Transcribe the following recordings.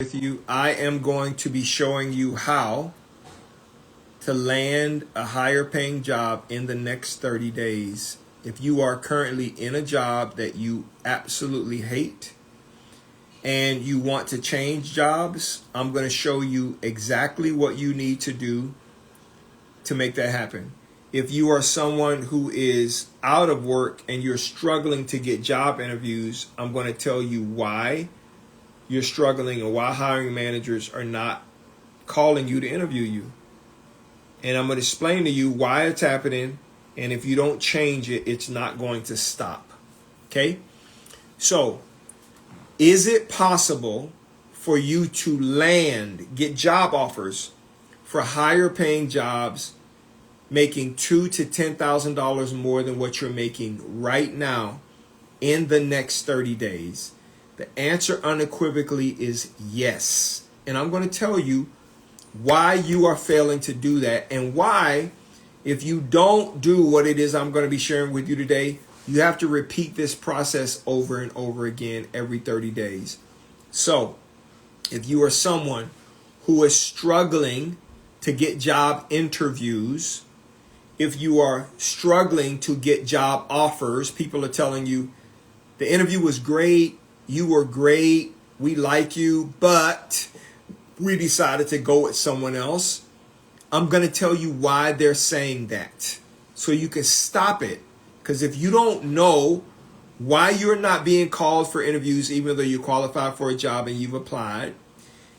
With you, I am going to be showing you how to land a higher paying job in the next 30 days. If you are currently in a job that you absolutely hate and you want to change jobs, I'm going to show you exactly what you need to do to make that happen. If you are someone who is out of work and you're struggling to get job interviews, I'm going to tell you why you're struggling and why hiring managers are not calling you to interview you. And I'm going to explain to you why it's happening. And if you don't change it, it's not going to stop. Okay? So, is it possible for you to get job offers for higher paying jobs, making $2,000 to $10,000 more than what you're making right now in the next 30 days? The answer unequivocally is yes. And I'm going to tell you why you are failing to do that, and why, if you don't do what it is I'm going to be sharing with you today, you have to repeat this process over and over again every 30 days. So, if you are someone who is struggling to get job interviews, if you are struggling to get job offers, people are telling you, the interview was great, you were great, we like you, but we decided to go with someone else. I'm going to tell you why they're saying that so you can stop it. Because if you don't know why you're not being called for interviews, even though you qualify for a job and you've applied,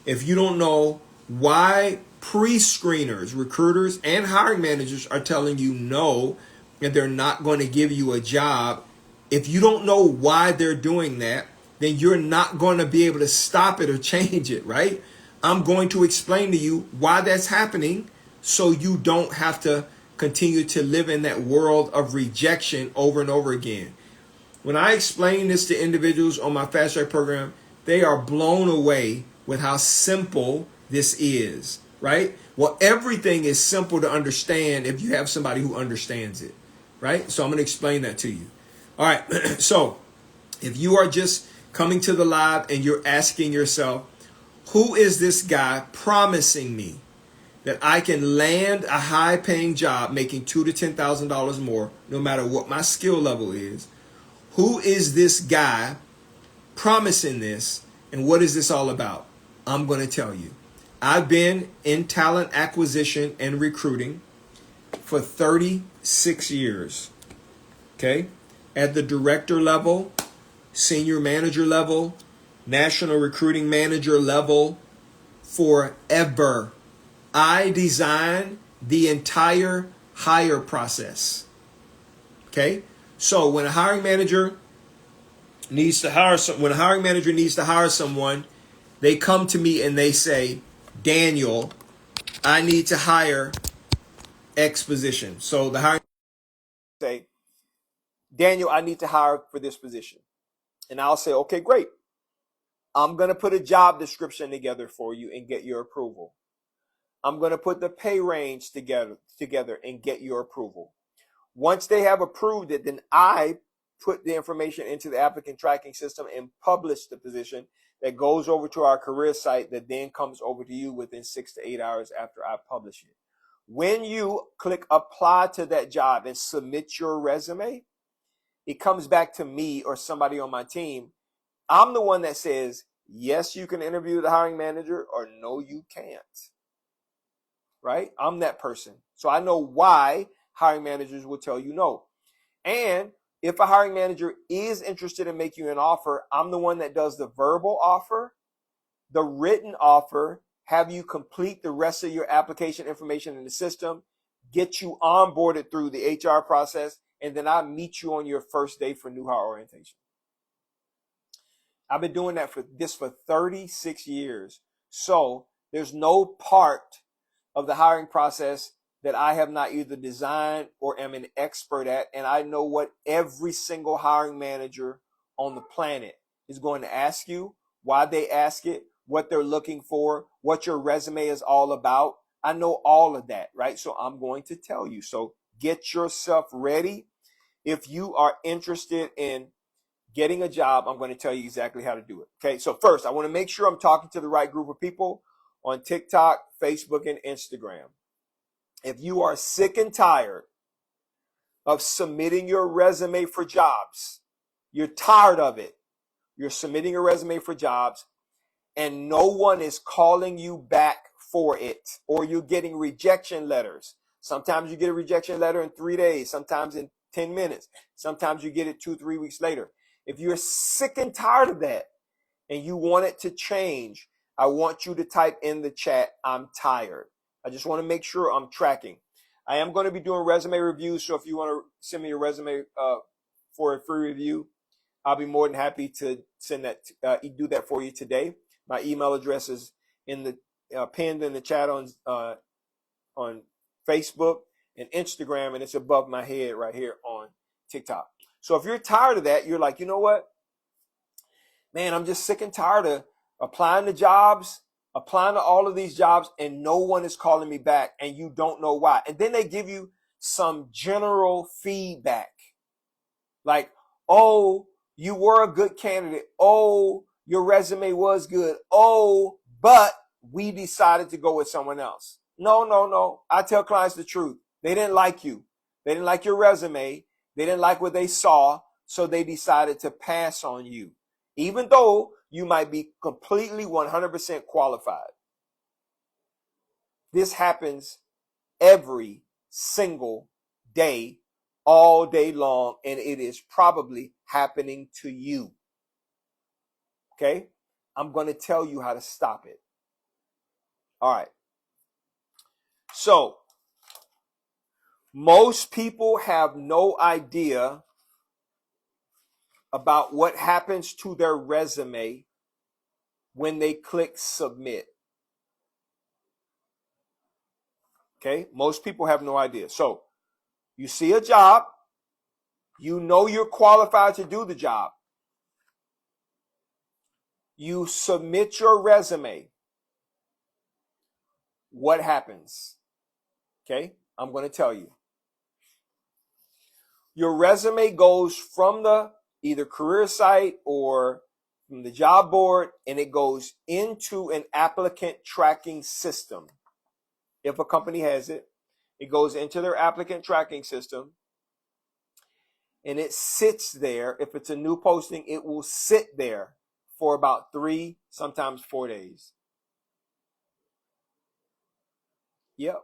if you don't know why pre-screeners, recruiters, and hiring managers are telling you no and they're not going to give you a job, if you don't know why they're doing that, then you're not going to be able to stop it or change it, right? I'm going to explain to you why that's happening so you don't have to continue to live in that world of rejection over and over again. When I explain this to individuals on my Fast Track program, they are blown away with how simple this is, right? Well, everything is simple to understand if you have somebody who understands it, right? So I'm going to explain that to you. All right. So if you are just coming to the live and you're asking yourself, who is this guy promising me that I can land a high paying job making $2,000 to $10,000 more, no matter what my skill level is? Who is this guy promising this, and what is this all about? I'm going to tell you. I've been in talent acquisition and recruiting for 36 years. Okay? At the director level, senior manager level, national recruiting manager level, forever. I design the entire hire process. Okay? So when a hiring manager needs to hire someone, they come to me and they say, Daniel, I need to hire X position. So the hiring say, Daniel, I need to hire for this position. And I'll say, okay, great. I'm going to put a job description together for you and get your approval. I'm going to put the pay range together and get your approval. Once they have approved it, then I put the information into the applicant tracking system and publish the position that goes over to our career site that then comes over to you within 6 to 8 hours after I publish it. When you click apply to that job and submit your resume, it comes back to me or somebody on my team. I'm the one that says, yes, you can interview the hiring manager, or no, you can't. Right? I'm that person. So I know why hiring managers will tell you no. And if a hiring manager is interested in making you an offer, I'm the one that does the verbal offer, the written offer, have you complete the rest of your application information in the system, get you onboarded through the HR process, and then I meet you on your first day for new hire orientation. I've been doing that for 36 years. So there's no part of the hiring process that I have not either designed or am an expert at. And I know what every single hiring manager on the planet is going to ask you, why they ask it, what they're looking for, what your resume is all about. I know all of that, right? So I'm going to tell you. So get yourself ready. If you are interested in getting a job, I'm going to tell you exactly how to do it. Okay, so first, I want to make sure I'm talking to the right group of people on TikTok, Facebook, and Instagram. If you are sick and tired of submitting your resume for jobs, you're tired of it, you're submitting your resume for jobs, and no one is calling you back for it, or you're getting rejection letters. Sometimes you get a rejection letter in 3 days, sometimes in 10 minutes, sometimes you get it 2-3 weeks later. If you're sick and tired of that and you want it to change, I want you to type in the chat, I'm tired. I just want to make sure I'm tracking. I am going to be doing resume reviews, so if you want to send me your resume for a free review, I'll be more than happy to send that, do that for you today. My email address is in the pinned in the chat on Facebook and Instagram, and it's above my head right here on TikTok. So if you're tired of that, you're like, you know what, man, I'm just sick and tired of applying to jobs, applying to all of these jobs, and no one is calling me back, and you don't know why. And then they give you some general feedback, like, oh, you were a good candidate. Oh, your resume was good. Oh, but we decided to go with someone else. No. I tell clients the truth. They didn't like you. They didn't like your resume. They didn't like what they saw, so they decided to pass on you, even though you might be completely 100% qualified. This happens every single day, all day long, and it is probably happening to you. Okay? I'm going to tell you how to stop it. All right. So, most people have no idea about what happens to their resume when they click submit. Okay? Most people have no idea. So, you see a job, you know you're qualified to do the job. You submit your resume. What happens? Okay? I'm going to tell you. Your resume goes from the either career site or from the job board, and it goes into an applicant tracking system. If a company has it, it goes into their applicant tracking system, and it sits there. If it's a new posting, it will sit there for about 3, sometimes 4 days. Yep.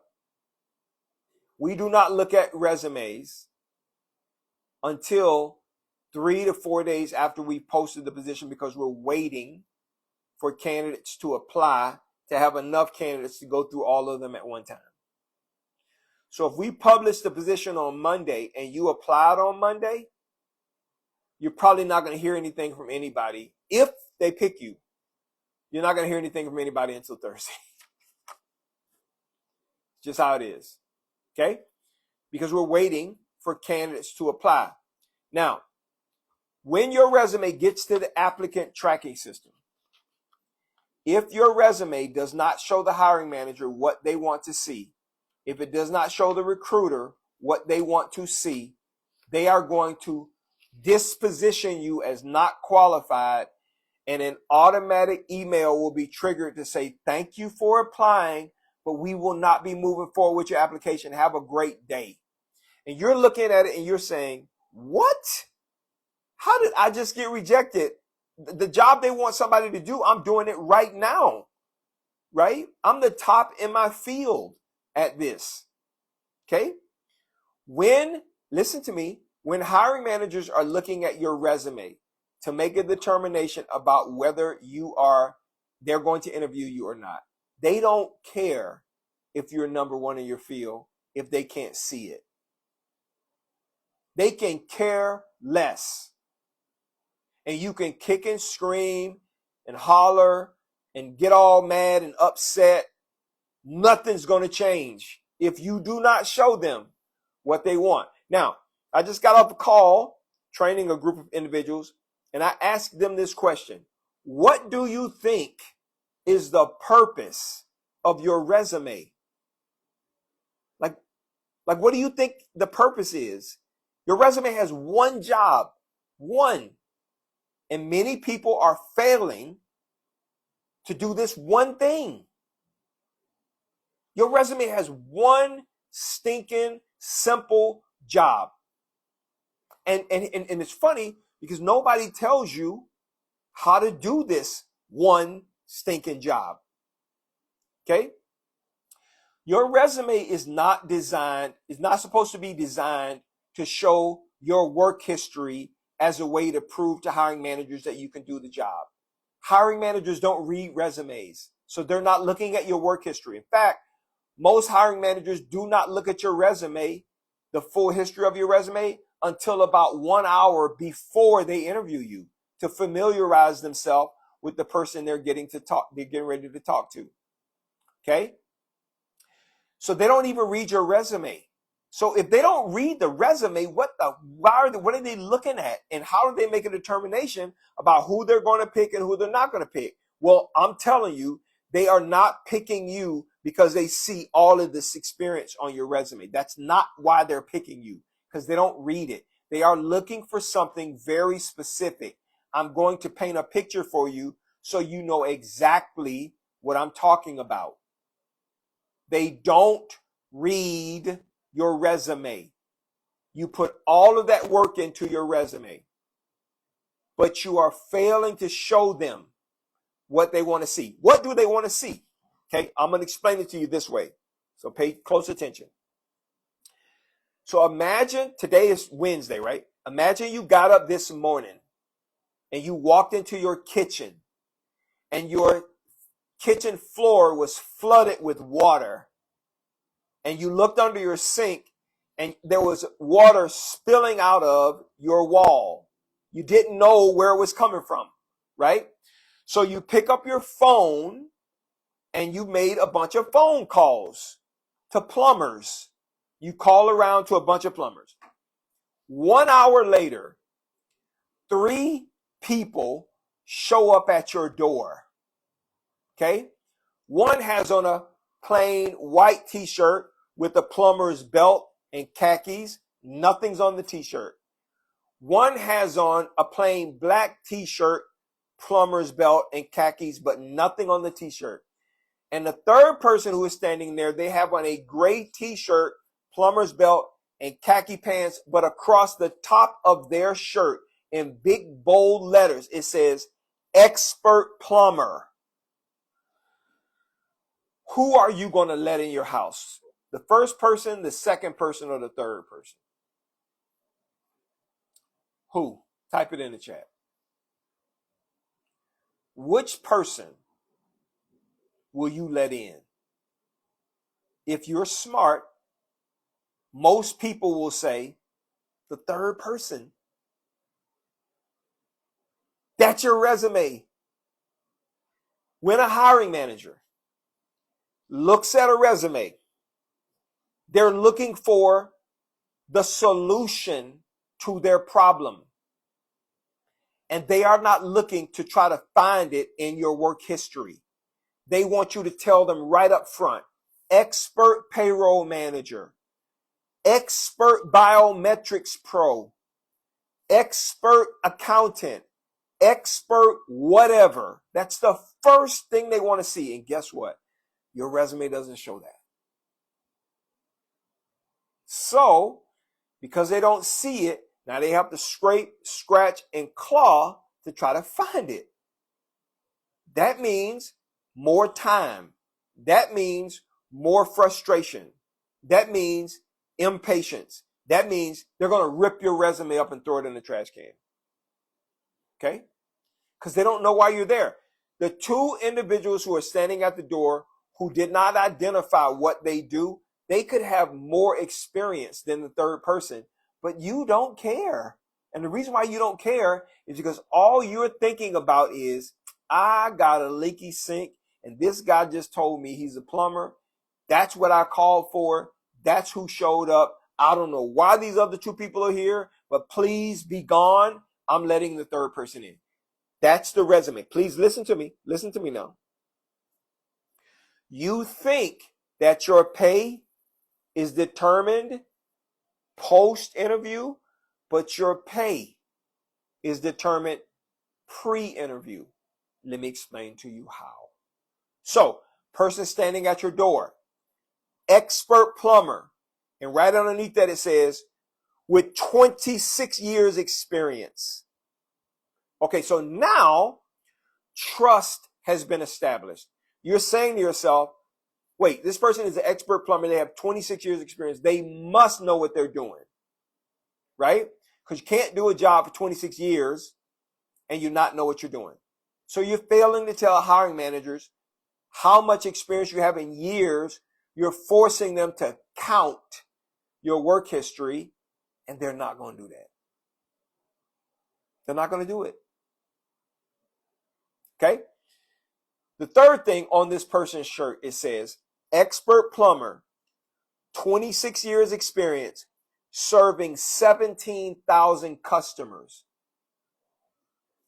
We do not look at resumes until 3 to 4 days after we posted the position, because we're waiting for candidates to apply to have enough candidates to go through all of them at one time. So if we publish the position on Monday and you applied on Monday, you're probably not going to hear anything from anybody. If they pick you, you're not going to hear anything from anybody until Thursday. Just how it is. Okay? Because we're waiting for candidates to apply. Now, when your resume gets to the applicant tracking system, if your resume does not show the hiring manager what they want to see, if it does not show the recruiter what they want to see, they are going to disposition you as not qualified, and an automatic email will be triggered to say, thank you for applying, but we will not be moving forward with your application. Have a great day. And you're looking at it and you're saying, what? How did I just get rejected? The job they want somebody to do, I'm doing it right now, right? I'm the top in my field at this, okay? Listen to me, when hiring managers are looking at your resume to make a determination about whether they're going to interview you or not, they don't care if you're number one in your field if they can't see it. They can care less. And you can kick and scream and holler and get all mad and upset. Nothing's going to change if you do not show them what they want. Now, I just got off a call training a group of individuals, and I asked them this question. What do you think is the purpose of your resume? Like, what do you think the purpose is? Your resume has one job. One. And many people are failing to do this one thing. Your resume has one stinking simple job. And it's funny because nobody tells you how to do this one stinking job. Okay? Your resume is not supposed to be designed to show your work history as a way to prove to hiring managers that you can do the job. Hiring managers don't read resumes, so they're not looking at your work history. In fact, most hiring managers do not look at your resume, the full history of your resume, until about 1 hour before they interview you to familiarize themselves with the person they're getting ready to talk to. Okay? So they don't even read your resume. So if they don't read the resume, what are they looking at? And how do they make a determination about who they're going to pick and who they're not going to pick? Well, I'm telling you, they are not picking you because they see all of this experience on your resume. That's not why they're picking you, because they don't read it. They are looking for something very specific. I'm going to paint a picture for you so you know exactly what I'm talking about. They don't read your resume. You put all of that work into your resume, but you are failing to show them what they want to see. What do they want to see? Okay, I'm going to explain it to you this way. So pay close attention. So imagine today is Wednesday, right? Imagine you got up this morning and you walked into your kitchen and your kitchen floor was flooded with water. And you looked under your sink and there was water spilling out of your wall. You didn't know where it was coming from, right? So you pick up your phone and you made a bunch of phone calls to plumbers. You call around to a bunch of plumbers. 1 hour later, 3 people show up at your door. Okay? One has on a plain white t-shirt with a plumber's belt and khakis. Nothing's on the t-shirt. One has on a plain black t-shirt, plumber's belt and khakis, but nothing on the t-shirt. And the third person who is standing there, they have on a gray t-shirt, plumber's belt, and khaki pants, but across the top of their shirt in big bold letters, it says, expert plumber. Who are you going to let in your house? The first person, the second person, or the third person? Who? Type it in the chat. Which person will you let in? If you're smart, most people will say the third person. That's your resume. When a hiring manager looks at a resume, they're looking for the solution to their problem. And they are not looking to try to find it in your work history. They want you to tell them right up front, expert payroll manager, expert biometrics pro, expert accountant, expert whatever. That's the first thing they want to see. And guess what? Your resume doesn't show that. So, because they don't see it, now they have to scrape, scratch, and claw to try to find it. That means more time. That means more frustration. That means impatience. That means they're going to rip your resume up and throw it in the trash can. Okay? Because they don't know why you're there. The 2 individuals who are standing at the door who did not identify what they do, they could have more experience than the third person, but you don't care. And the reason why you don't care is because all you're thinking about is, I got a leaky sink and this guy just told me he's a plumber. That's what I called for. That's who showed up. I don't know why these other 2 people are here, but please be gone. I'm letting the third person in. That's the resume. Please listen to me. Listen to me now. You think that your pay is determined post-interview, but your pay is determined pre-interview. Let me explain to you how. So, person standing at your door, expert plumber. And right underneath that it says, with 26 years experience. Okay, so now trust has been established. You're saying to yourself, wait, this person is an expert plumber. They have 26 years experience. They must know what they're doing, right? Because you can't do a job for 26 years and you not know what you're doing. So you're failing to tell hiring managers how much experience you have in years. You're forcing them to count your work history, and they're not going to do that. They're not going to do it. Okay? The third thing on this person's shirt, it says, expert plumber, 26 years experience, serving 17,000 customers.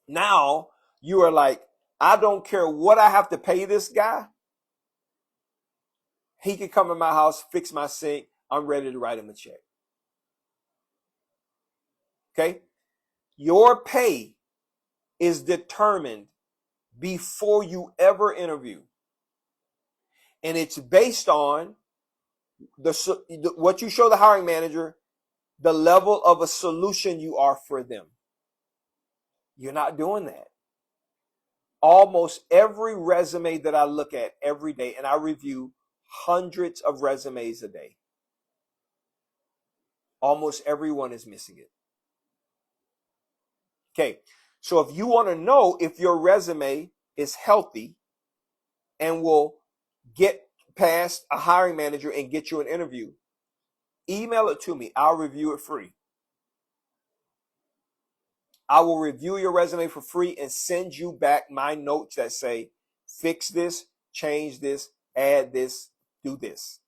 Now you are like, I don't care what I have to pay this guy. He can come in my house, fix my sink. I'm ready to write him a check. Okay? Your pay is determined before you ever interview. And it's based on what you show the hiring manager, the level of a solution you are for them. You're not doing that. Almost every resume that I look at every day, and I review hundreds of resumes a day, almost everyone is missing it. Okay, so if you want to know if your resume is healthy and will get past a hiring manager and get you an interview, email it to me. I'll review it free. I will review your resume for free and send you back my notes that say, fix this, change this, add this, do this.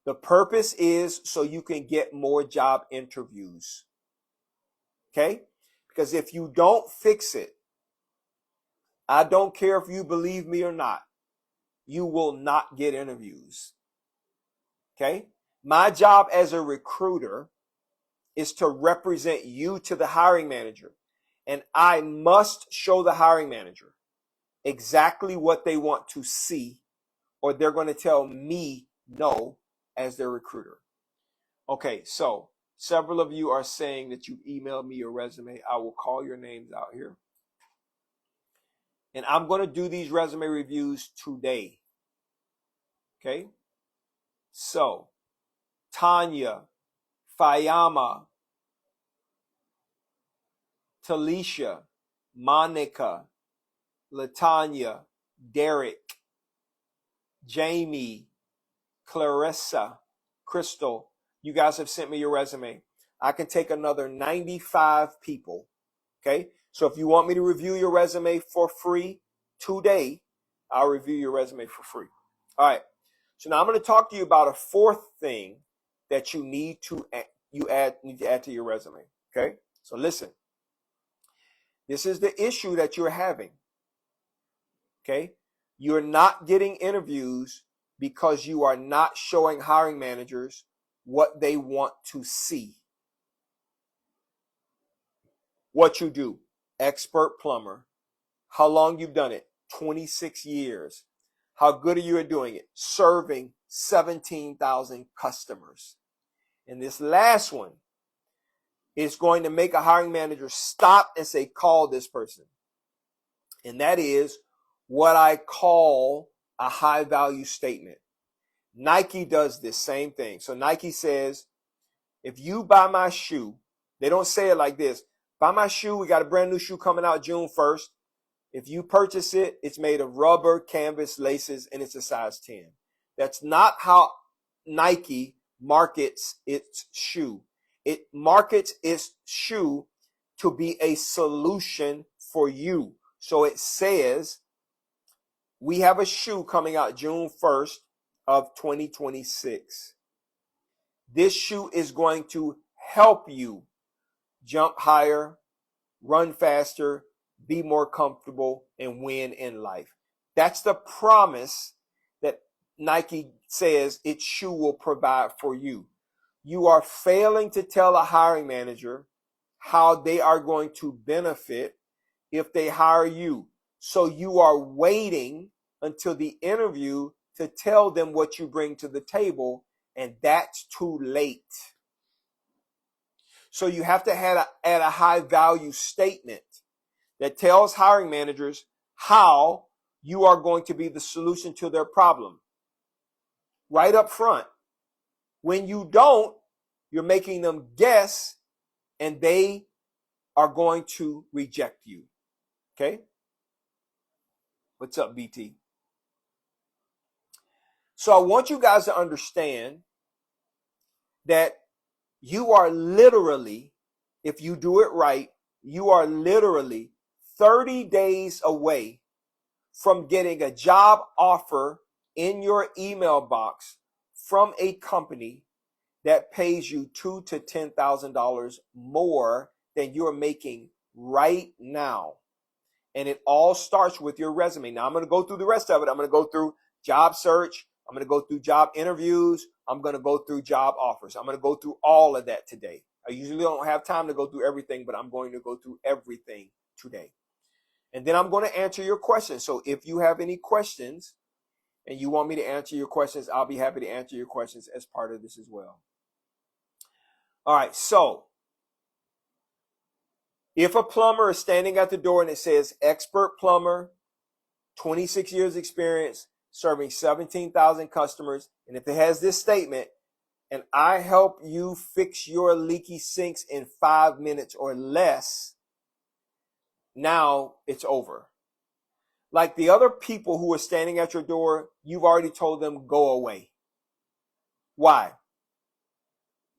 The purpose is so you can get more job interviews. Okay? Because if you don't fix it, I don't care if you believe me or not, you will not get interviews. Okay? My job as a recruiter is to represent you to the hiring manager. And I must show the hiring manager exactly what they want to see, or they're going to tell me no as their recruiter. Okay, so several of you are saying that you've emailed me your resume. I will call your names out here. And I'm going to do these resume reviews today. Okay? So, Tanya, Fayama, Talisha, Monica, Latanya, Derek, Jamie, Clarissa, Crystal, you guys have sent me your resume. I can take another 95 people. Okay? So if you want me to review your resume for free today, I'll review your resume for free. All right. So now I'm going to talk to you about a fourth thing that you need to add to your resume. Okay? So listen. This is the issue that you're having. Okay? You're not getting interviews because you are not showing hiring managers what they want to see. What you do, expert plumber. How long you've done it? 26 years. How good are you at doing it? Serving 17,000 customers. And this last one is going to make a hiring manager stop and say, call this person. And that is what I call a high value statement. Nike does this same thing. So Nike says, if you buy my shoe, they don't say it like this. Buy my shoe. We got a brand new shoe coming out June 1st. If you purchase it, it's made of rubber, canvas, laces, and it's a size 10. That's not how Nike markets its shoe. It markets its shoe to be a solution for you. So it says, we have a shoe coming out June 1st of 2026. This shoe is going to help you jump higher, run faster, be more comfortable, and win in life. That's the promise that Nike says its shoe will provide for you. You are failing to tell a hiring manager how they are going to benefit if they hire you. So you are waiting until the interview to tell them what you bring to the table, and that's too late. So you have to add a high value statement that tells hiring managers how you are going to be the solution to their problem right up front. When you don't, you're making them guess, and they are going to reject you. Okay? What's up, BT? So I want you guys to understand that you are literally, if you do it right, you are literally 30 days away from getting a job offer in your email box from a company that pays you $2,000 to $10,000 more than you're making right now. And it all starts with your resume. Now I'm going to go through the rest of it. I'm going to go through job search. I'm going to go through job interviews. I'm going to go through job offers. I'm going to go through all of that today. I usually don't have time to go through everything, but I'm going to go through everything today. And then I'm going to answer your questions. So if you have any questions and you want me to answer your questions, I'll be happy to answer your questions as part of this as well. All right, so if a plumber is standing at the door and it says expert plumber, 26 years experience, serving 17,000 customers, and if it has this statement, and I help you fix your leaky sinks in 5 minutes or less, now it's over. Like the other people who are standing at your door, you've already told them go away. Why?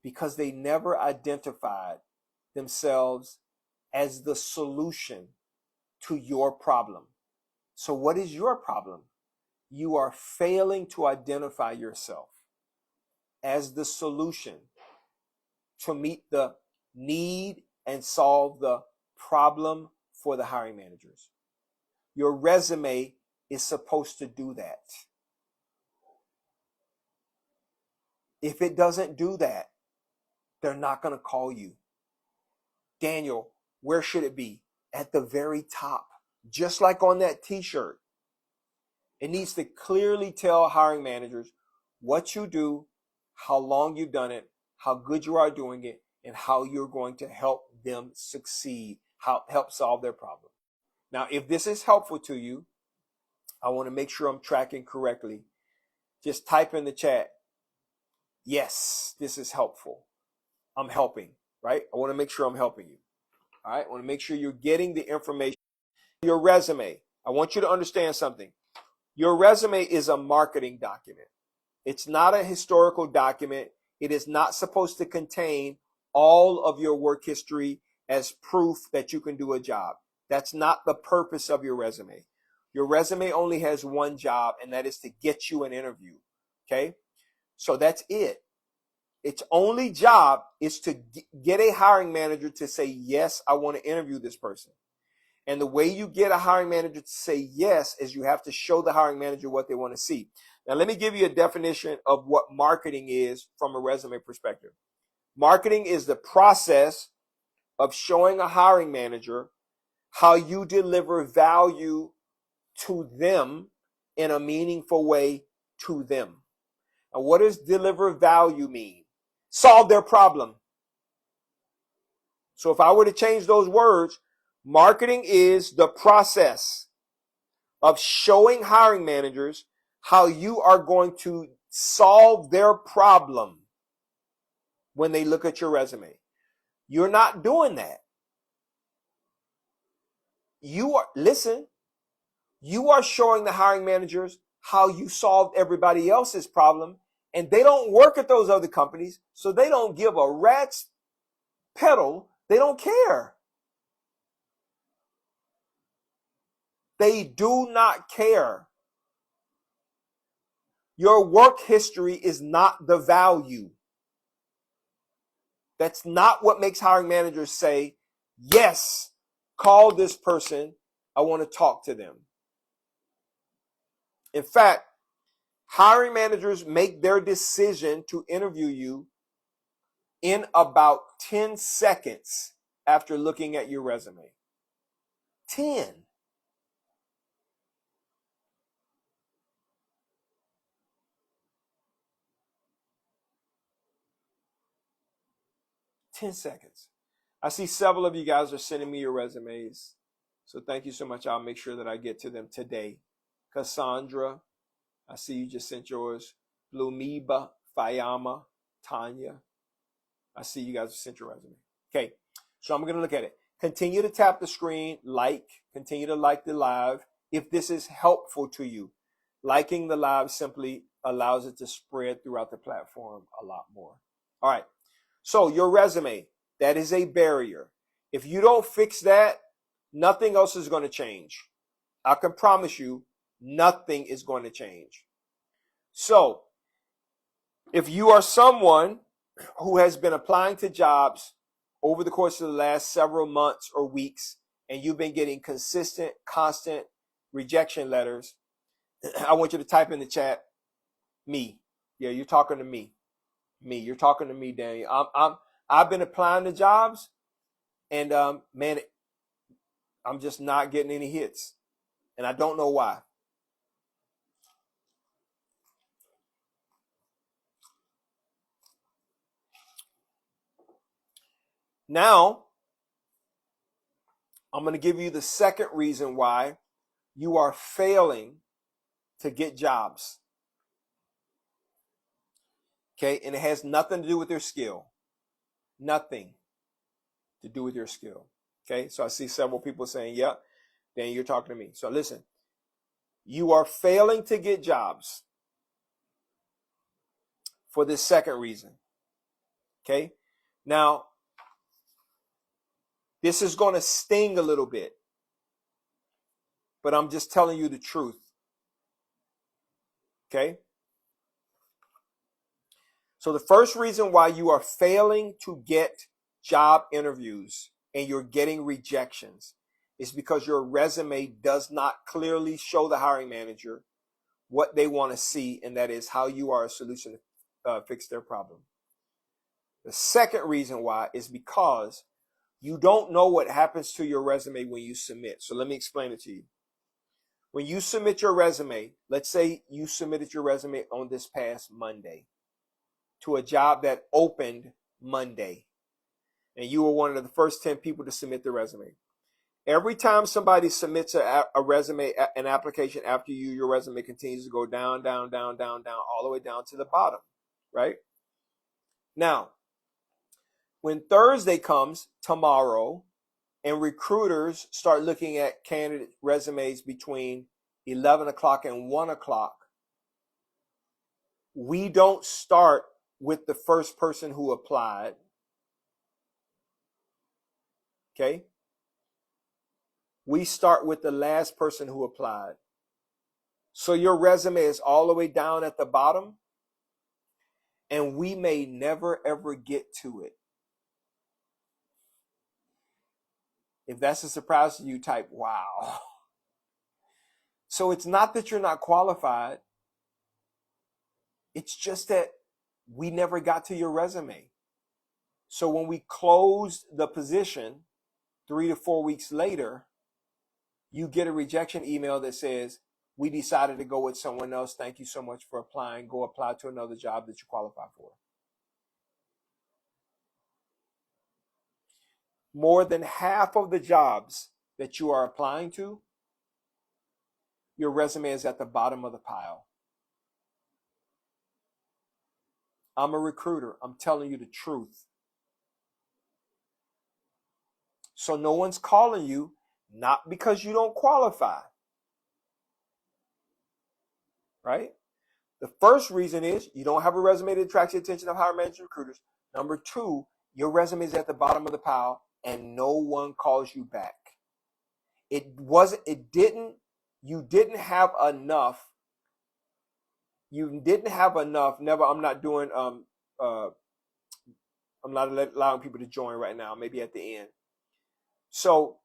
Because they never identified themselves as the solution to your problem. So what is your problem? You are failing to identify yourself as the solution to meet the need and solve the problem for the hiring managers. Your resume is supposed to do that. If it doesn't do that, they're not going to call you. Daniel, where should it be? At the very top. Just like on that t-shirt. It needs to clearly tell hiring managers what you do, how long you've done it, how good you are doing it, and how you're going to help them succeed, help solve their problem. Now, if this is helpful to you, I want to make sure I'm tracking correctly. Just type in the chat, yes, this is helpful. I'm helping, right? I want to make sure I'm helping you. All right? I want to make sure you're getting the information. Your resume. I want you to understand something. Your resume is a marketing document. It's not a historical document. It is not supposed to contain all of your work history as proof that you can do a job. That's not the purpose of your resume. Your resume only has one job, and that is to get you an interview. Okay? So that's it. Its only job is to get a hiring manager to say, yes, I want to interview this person. And the way you get a hiring manager to say yes is you have to show the hiring manager what they want to see. Now, let me give you a definition of what marketing is from a resume perspective. Marketing is the process of showing a hiring manager how you deliver value to them in a meaningful way to them. And what does deliver value mean? Solve their problem. So if I were to change those words, marketing is the process of showing hiring managers how you are going to solve their problem when they look at your resume. You're not doing that. You are showing the hiring managers how you solved everybody else's problem, and they don't work at those other companies, so they don't give a rat's pedal. They don't care. They do not care. Your work history is not the value. That's not what makes hiring managers say, yes, call this person. I want to talk to them. In fact, hiring managers make their decision to interview you in about 10 seconds after looking at your resume. 10. Seconds. I see several of you guys are sending me your resumes. So thank you so much. I'll make sure that I get to them today. Cassandra, I see you just sent yours. Blumiba, Fayama, Tanya. I see you guys sent your resume. Okay, so I'm going to look at it. Continue to tap the screen, continue to like the live. If this is helpful to you, liking the live simply allows it to spread throughout the platform a lot more. All right, so your resume, that is a barrier. If you don't fix that, nothing else is going to change. I can promise you, nothing is going to change. So, if you are someone who has been applying to jobs over the course of the last several months or weeks, and you've been getting consistent, constant rejection letters, I want you to type in the chat, me. Yeah, you're talking to me. Me. You're talking to me, Daniel. I've been applying to jobs, and man, I'm just not getting any hits, and I don't know why. Now, I'm going to give you the second reason why you are failing to get jobs. Okay, and it has nothing to do with your skill. Nothing to do with your skill. Okay, so I see several people saying, yeah, Dan, you're talking to me. So listen, you are failing to get jobs for this second reason. Okay, now, this is going to sting a little bit, but I'm just telling you the truth. Okay? So the first reason why you are failing to get job interviews and you're getting rejections is because your resume does not clearly show the hiring manager what they want to see, and that is how you are a solution to fix their problem. The second reason why is because you don't know what happens to your resume when you submit. So let me explain it to you. When you submit your resume, let's say you submitted your resume on this past Monday to a job that opened Monday, and you were one of the first 10 people to submit the resume. Every time somebody submits a resume, an application after you, your resume continues to go down, down, down, down, down, all the way down to the bottom, right? Now, when Thursday comes, tomorrow, and recruiters start looking at candidate resumes between 11 o'clock and 1 o'clock, we don't start with the first person who applied. Okay? We start with the last person who applied. So your resume is all the way down at the bottom, and we may never ever get to it. If that's a surprise to you, type wow. So it's not that you're not qualified. It's just that we never got to your resume. So when we closed the position 3 to 4 weeks later, you get a rejection email that says, we decided to go with someone else. Thank you so much for applying. Go apply to another job that you qualify for. More than half of the jobs that you are applying to, your resume is at the bottom of the pile. I'm a recruiter. I'm telling you the truth. So no one's calling you, not because you don't qualify. Right? The first reason is you don't have a resume that attracts the attention of hiring managers and recruiters. Number two, your resume is at the bottom of the pile and no one calls you back. You didn't have enough. I'm not allowing people to join right now, maybe at the end. So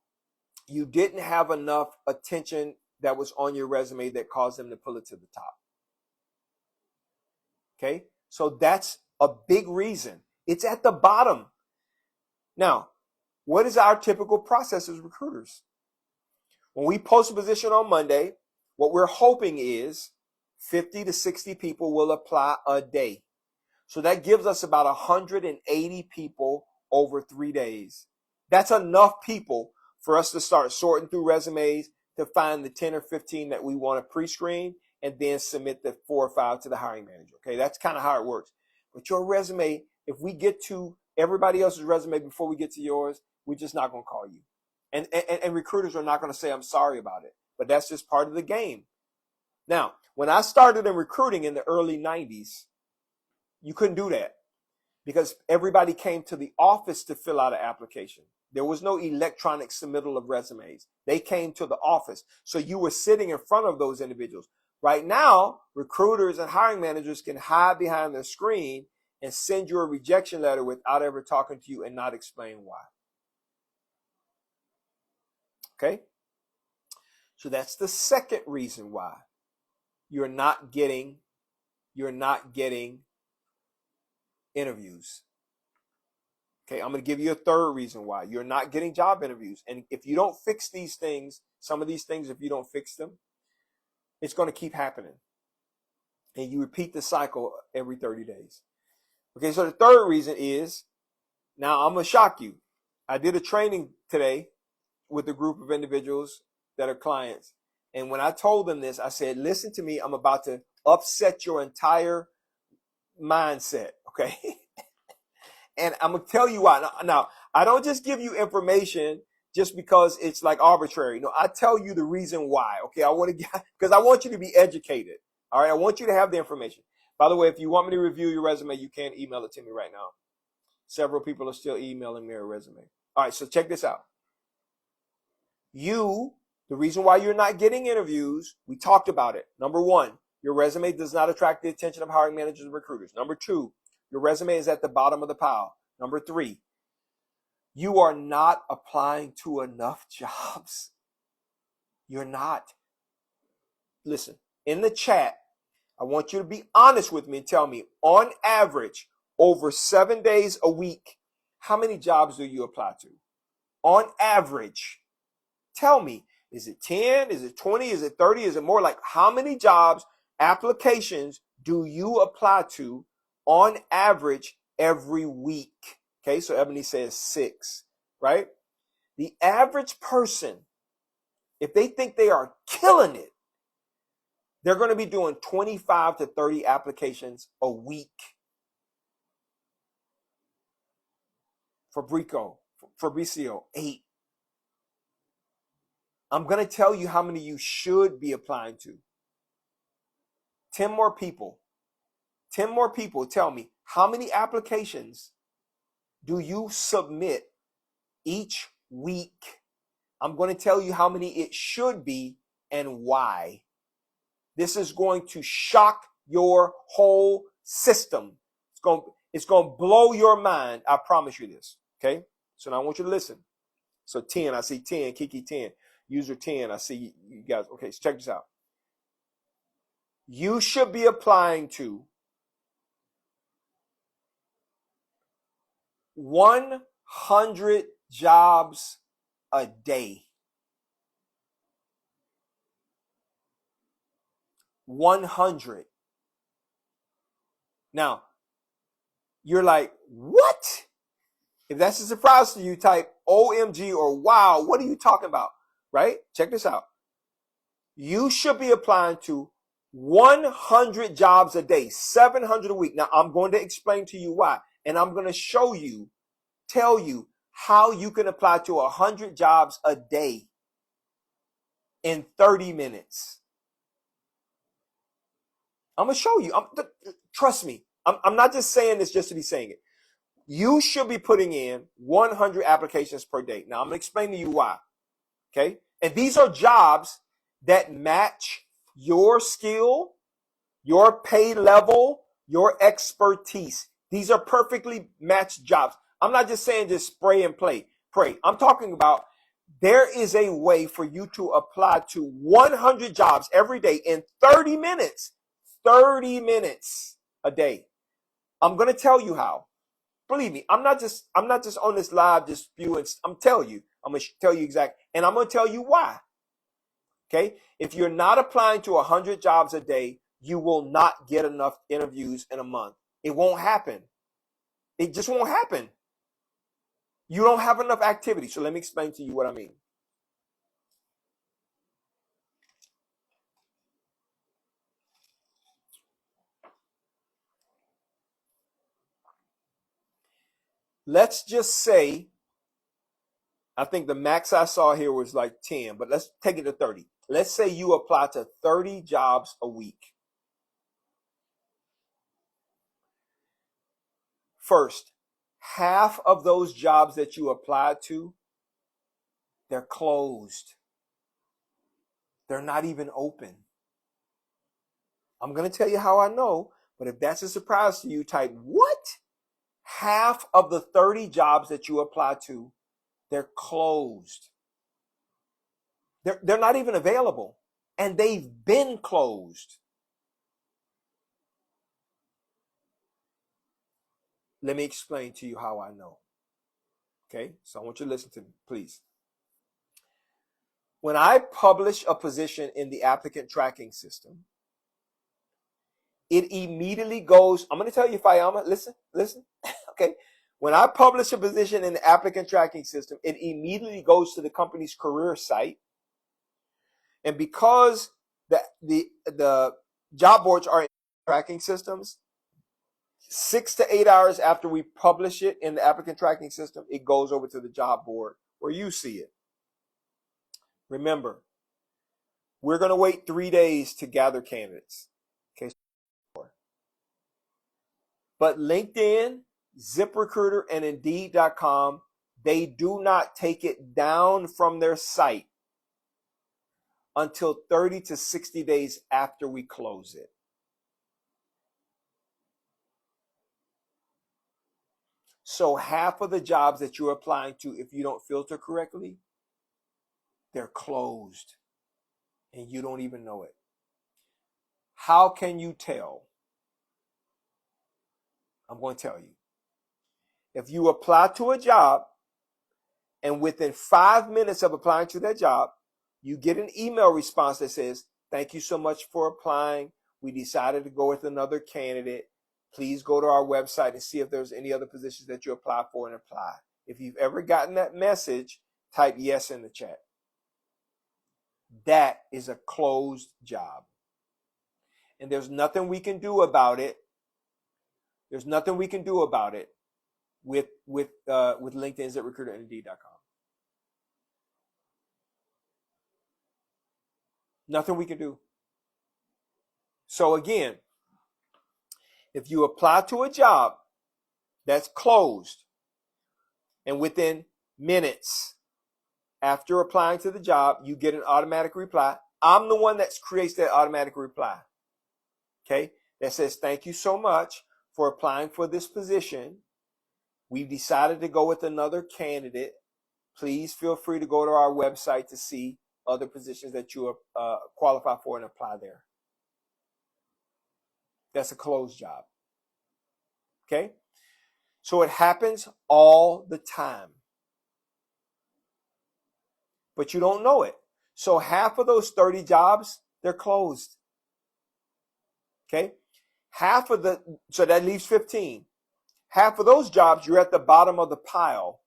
you didn't have enough attention that was on your resume that caused them to pull it to the top. Okay, so that's a big reason. It's at the bottom. Now, what is our typical process as recruiters? When we post a position on Monday, what we're hoping is 50 to 60 people will apply a day. So that gives us about 180 people over 3 days. That's enough people for us to start sorting through resumes to find the 10 or 15 that we want to pre-screen and then submit the 4 or 5 to the hiring manager. Okay, that's kind of how it works. But your resume, if we get to everybody else's resume before we get to yours, we're just not going to call you. And recruiters are not going to say, I'm sorry about it. But that's just part of the game. Now, when I started in recruiting in the early 90s, you couldn't do that because everybody came to the office to fill out an application. There was no electronic submittal of resumes. They came to the office. So you were sitting in front of those individuals. Right now, recruiters and hiring managers can hide behind their screen and send you a rejection letter without ever talking to you and not explain why. Okay? So that's the second reason why you're not getting interviews. Okay, I'm going to give you a third reason why you're not getting job interviews. And if you don't fix these things, some of these things, if you don't fix them, it's going to keep happening. And you repeat the cycle every 30 days. Okay, so the third reason is, now I'm going to shock you. I did a training today with a group of individuals that are clients. And when I told them this, I said, listen to me, I'm about to upset your entire mindset, okay? And I'm going to tell you why. Now, I don't just give you information just because it's like arbitrary. No, I tell you the reason why, okay? Because I want you to be educated, all right? I want you to have the information. By the way, if you want me to review your resume, you can email it to me right now. Several people are still emailing me a resume. All right, so check this out. The reason why you're not getting interviews, we talked about it. Number one, your resume does not attract the attention of hiring managers and recruiters. Number two, your resume is at the bottom of the pile. Number three, you are not applying to enough jobs. You're not. Listen, in the chat, I want you to be honest with me and tell me, on average, over 7 days a week, how many jobs do you apply to? On average, tell me, is it 10? Is it 20? Is it 30? Is it more? Like, how many jobs, applications do you apply to on average every week? Okay, so Ebony says 6, right? The average person, if they think they are killing it, they're going to be doing 25 to 30 applications a week. Fabricio, 8. I'm going to tell you how many you should be applying to. 10 more people. 10 more people tell me, how many applications do you submit each week? I'm going to tell you how many it should be and why. This is going to shock your whole system. It's going to blow your mind. I promise you this. Okay? So now I want you to listen. So 10, I see 10, Kiki 10. User 10, I see you guys. Okay, so check this out. You should be applying to 100 jobs a day. 100. Now, you're like, what? If that's a surprise to you, type OMG or wow, what are you talking about? Right? Check this out. You should be applying to 100 jobs a day, 700 a week. Now, I'm going to explain to you why. And I'm going to tell you how you can apply to 100 jobs a day in 30 minutes. I'm going to show you. Trust me. I'm not just saying this just to be saying it. You should be putting in 100 applications per day. Now, I'm going to explain to you why. Okay? And these are jobs that match your skill, your pay level, your expertise. These are perfectly matched jobs. I'm not just saying just spray and pray. I'm talking about there is a way for you to apply to 100 jobs every day in 30 minutes. 30 minutes a day. I'm going to tell you how. Believe me, I'm not just on this live just spewing. I'm going to tell you exactly, and I'm going to tell you why. Okay? If you're not applying to 100 jobs a day, you will not get enough interviews in a month. It won't happen. It just won't happen. You don't have enough activity. So let me explain to you what I mean. Let's just say, I think the max I saw here was like 10, but let's take it to 30. Let's say you apply to 30 jobs a week. First, half of those jobs that you applied to, they're closed. They're not even open. I'm going to tell you how I know, but if that's a surprise to you, type what? Half of the 30 jobs that you apply to, they're closed. They're not even available, and they've been closed. Let me explain to you how I know. Okay, so I want you to listen to me, please. When I publish a position in the applicant tracking system, it immediately goes, I'm going to tell you, Fayama, listen. Okay. When I publish a position in the applicant tracking system, it immediately goes to the company's career site. And because the job boards are in tracking systems, 6 to 8 hours after we publish it in the applicant tracking system, it goes over to the job board where you see it. Remember, we're going to wait 3 days to gather candidates. Okay. But LinkedIn, ZipRecruiter, and Indeed.com, they do not take it down from their site until 30 to 60 days after we close it. So half of the jobs that you're applying to, if you don't filter correctly, they're closed and you don't even know it. How can you tell? I'm going to tell you. If you apply to a job and within 5 minutes of applying to that job, you get an email response that says, thank you so much for applying. We decided to go with another candidate. Please go to our website and see if there's any other positions that you apply for and apply. If you've ever gotten that message, type yes in the chat. That is a closed job. And there's nothing we can do about it. There's nothing we can do about it with LinkedIn, ZipRecruiter, and Indeed.com. Nothing we can do. So again, if you apply to a job that's closed and within minutes after applying to the job, you get an automatic reply. I'm the one that creates that automatic reply. Okay? That says, thank you so much for applying for this position. We've decided to go with another candidate. Please feel free to go to our website to see other positions that you qualify for and apply there. That's a closed job. Okay? So it happens all the time. But you don't know it. So half of those 30 jobs, they're closed. Okay? So that leaves 15. Half of those jobs, you're at the bottom of the pile.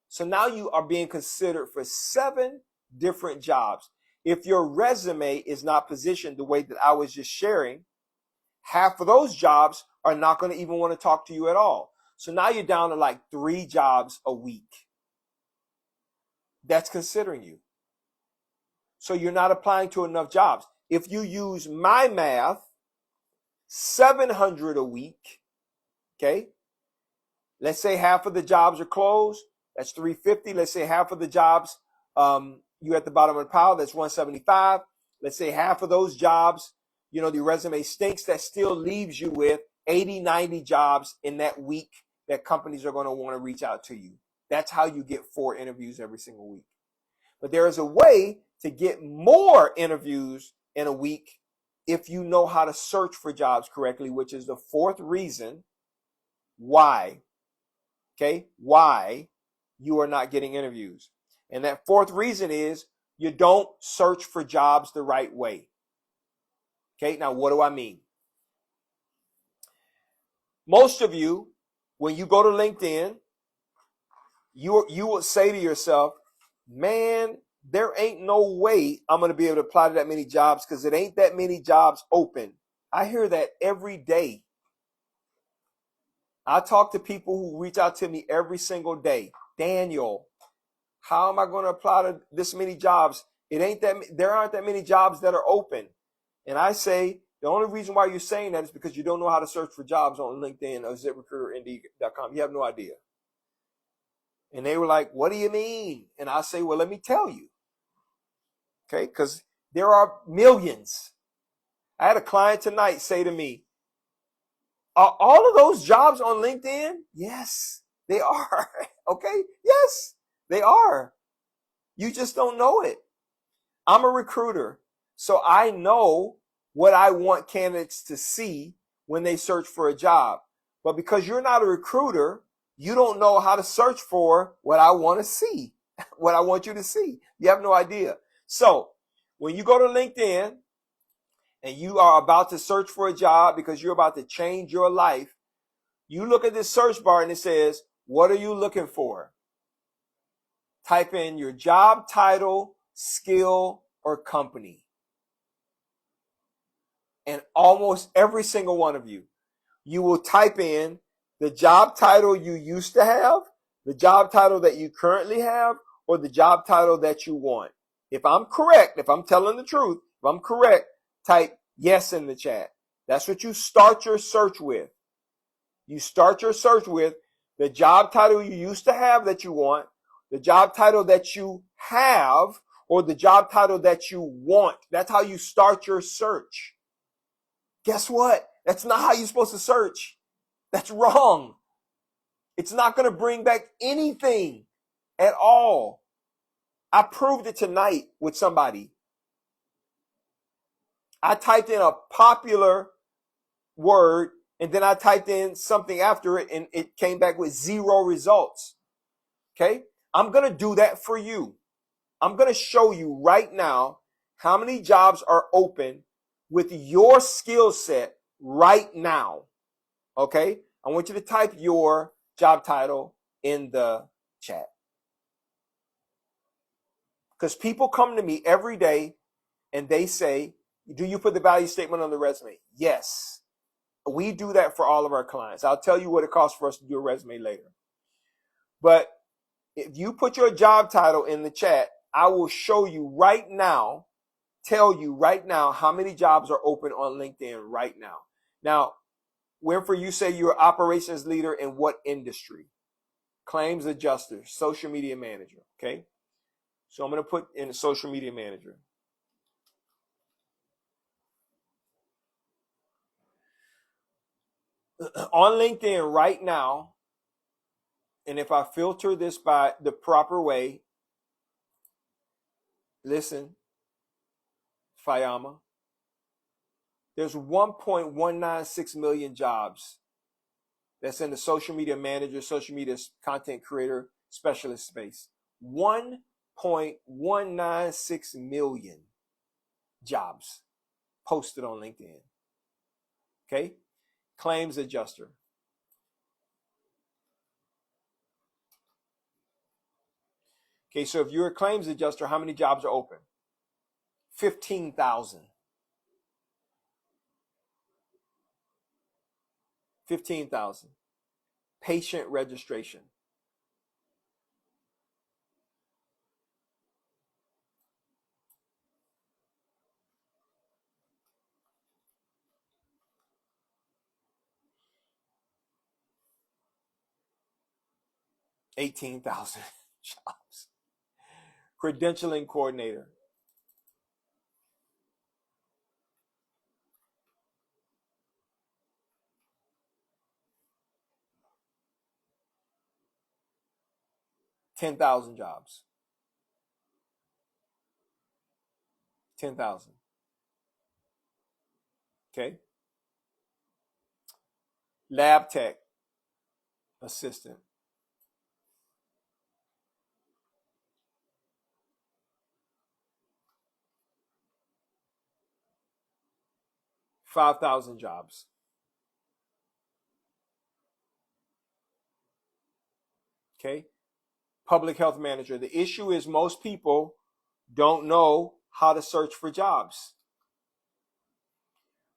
So now you are being considered for 7 different jobs. If your resume is not positioned the way that I was just sharing, half of those jobs are not going to even want to talk to you at all. So now you're down to like 3 jobs a week. That's considering you. So you're not applying to enough jobs. If you use my math, 700 a week, okay? Let's say half of the jobs are closed. That's 350. Let's say half of the jobs, you're at the bottom of the pile. That's 175. Let's say half of those jobs, the resume stinks. That still leaves you with 80, 90 jobs in that week that companies are going to want to reach out to you. That's how you get 4 interviews every single week. But there is a way to get more interviews in a week if you know how to search for jobs correctly, which is the 4th reason why, why you are not getting interviews. And that 4th reason is You don't search for jobs the right way. Okay, now what do I mean? Most of you, when you go to LinkedIn, you will say to yourself, man, there ain't no way I'm going to be able to apply to that many jobs because it ain't that many jobs open. I hear that every day. I talk to people who reach out to me every single day. Daniel, how am I going to apply to this many jobs? There aren't that many jobs that are open. And I say, the only reason why you're saying that is because you don't know how to search for jobs on LinkedIn or ZipRecruiter or Indeed.com. You have no idea. And they were like, what do you mean? And I say, well, let me tell you. Okay, because there are millions. I had a client tonight say to me, are all of those jobs on LinkedIn? Yes, they are. Okay, yes, they are. You just don't know it. I'm a recruiter, so I know what I want candidates to see when they search for a job. But because you're not a recruiter, you don't know how to search for what I want to see, what I want you to see. You have no idea. So when you go to LinkedIn and you are about to search for a job because you're about to change your life, you look at this search bar and it says, what are you looking for? Type in your job title, skill, or company. And almost every single one of you, you will type in the job title you used to have, the job title that you currently have, or the job title that you want. If I'm correct, if I'm telling the truth, if I'm correct, type yes in the chat. That's what you start your search with. You start your search with the job title you used to have that you want, the job title that you have, or the job title that you want. That's how you start your search. Guess what? That's not how you're supposed to search. That's wrong. It's not going to bring back anything at all. I proved it tonight with somebody. I typed in a popular word and then I typed in something after it and it came back with 0 results. Okay? I'm going to do that for you. I'm going to show you right now how many jobs are open with your skill set right now. Okay? I want you to type your job title in the chat. Because people come to me every day and they say, do you put the value statement on the resume? Yes. We do that for all of our clients. I'll tell you what it costs for us to do a resume later. But if you put your job title in the chat, I will show you right now, tell you right now how many jobs are open on LinkedIn right now. Now, Winfrey, you say you're operations leader in what industry? Claims adjuster, social media manager. Okay. So I'm going to put in social media manager. On LinkedIn right now, and if I filter this by the proper way, listen, Fayama, there's 1.196 million jobs that's in the social media manager, social media content creator specialist space. 1.196 million jobs posted on LinkedIn. Okay? Claims adjuster. Okay, so if you're a claims adjuster, how many jobs are open? 15,000. 15,000. Patient registration. 18,000 jobs. Credentialing coordinator. 10,000 jobs. 10,000. Okay. Lab tech assistant. 5,000 jobs. Okay. Public health manager. The issue is most people don't know how to search for jobs,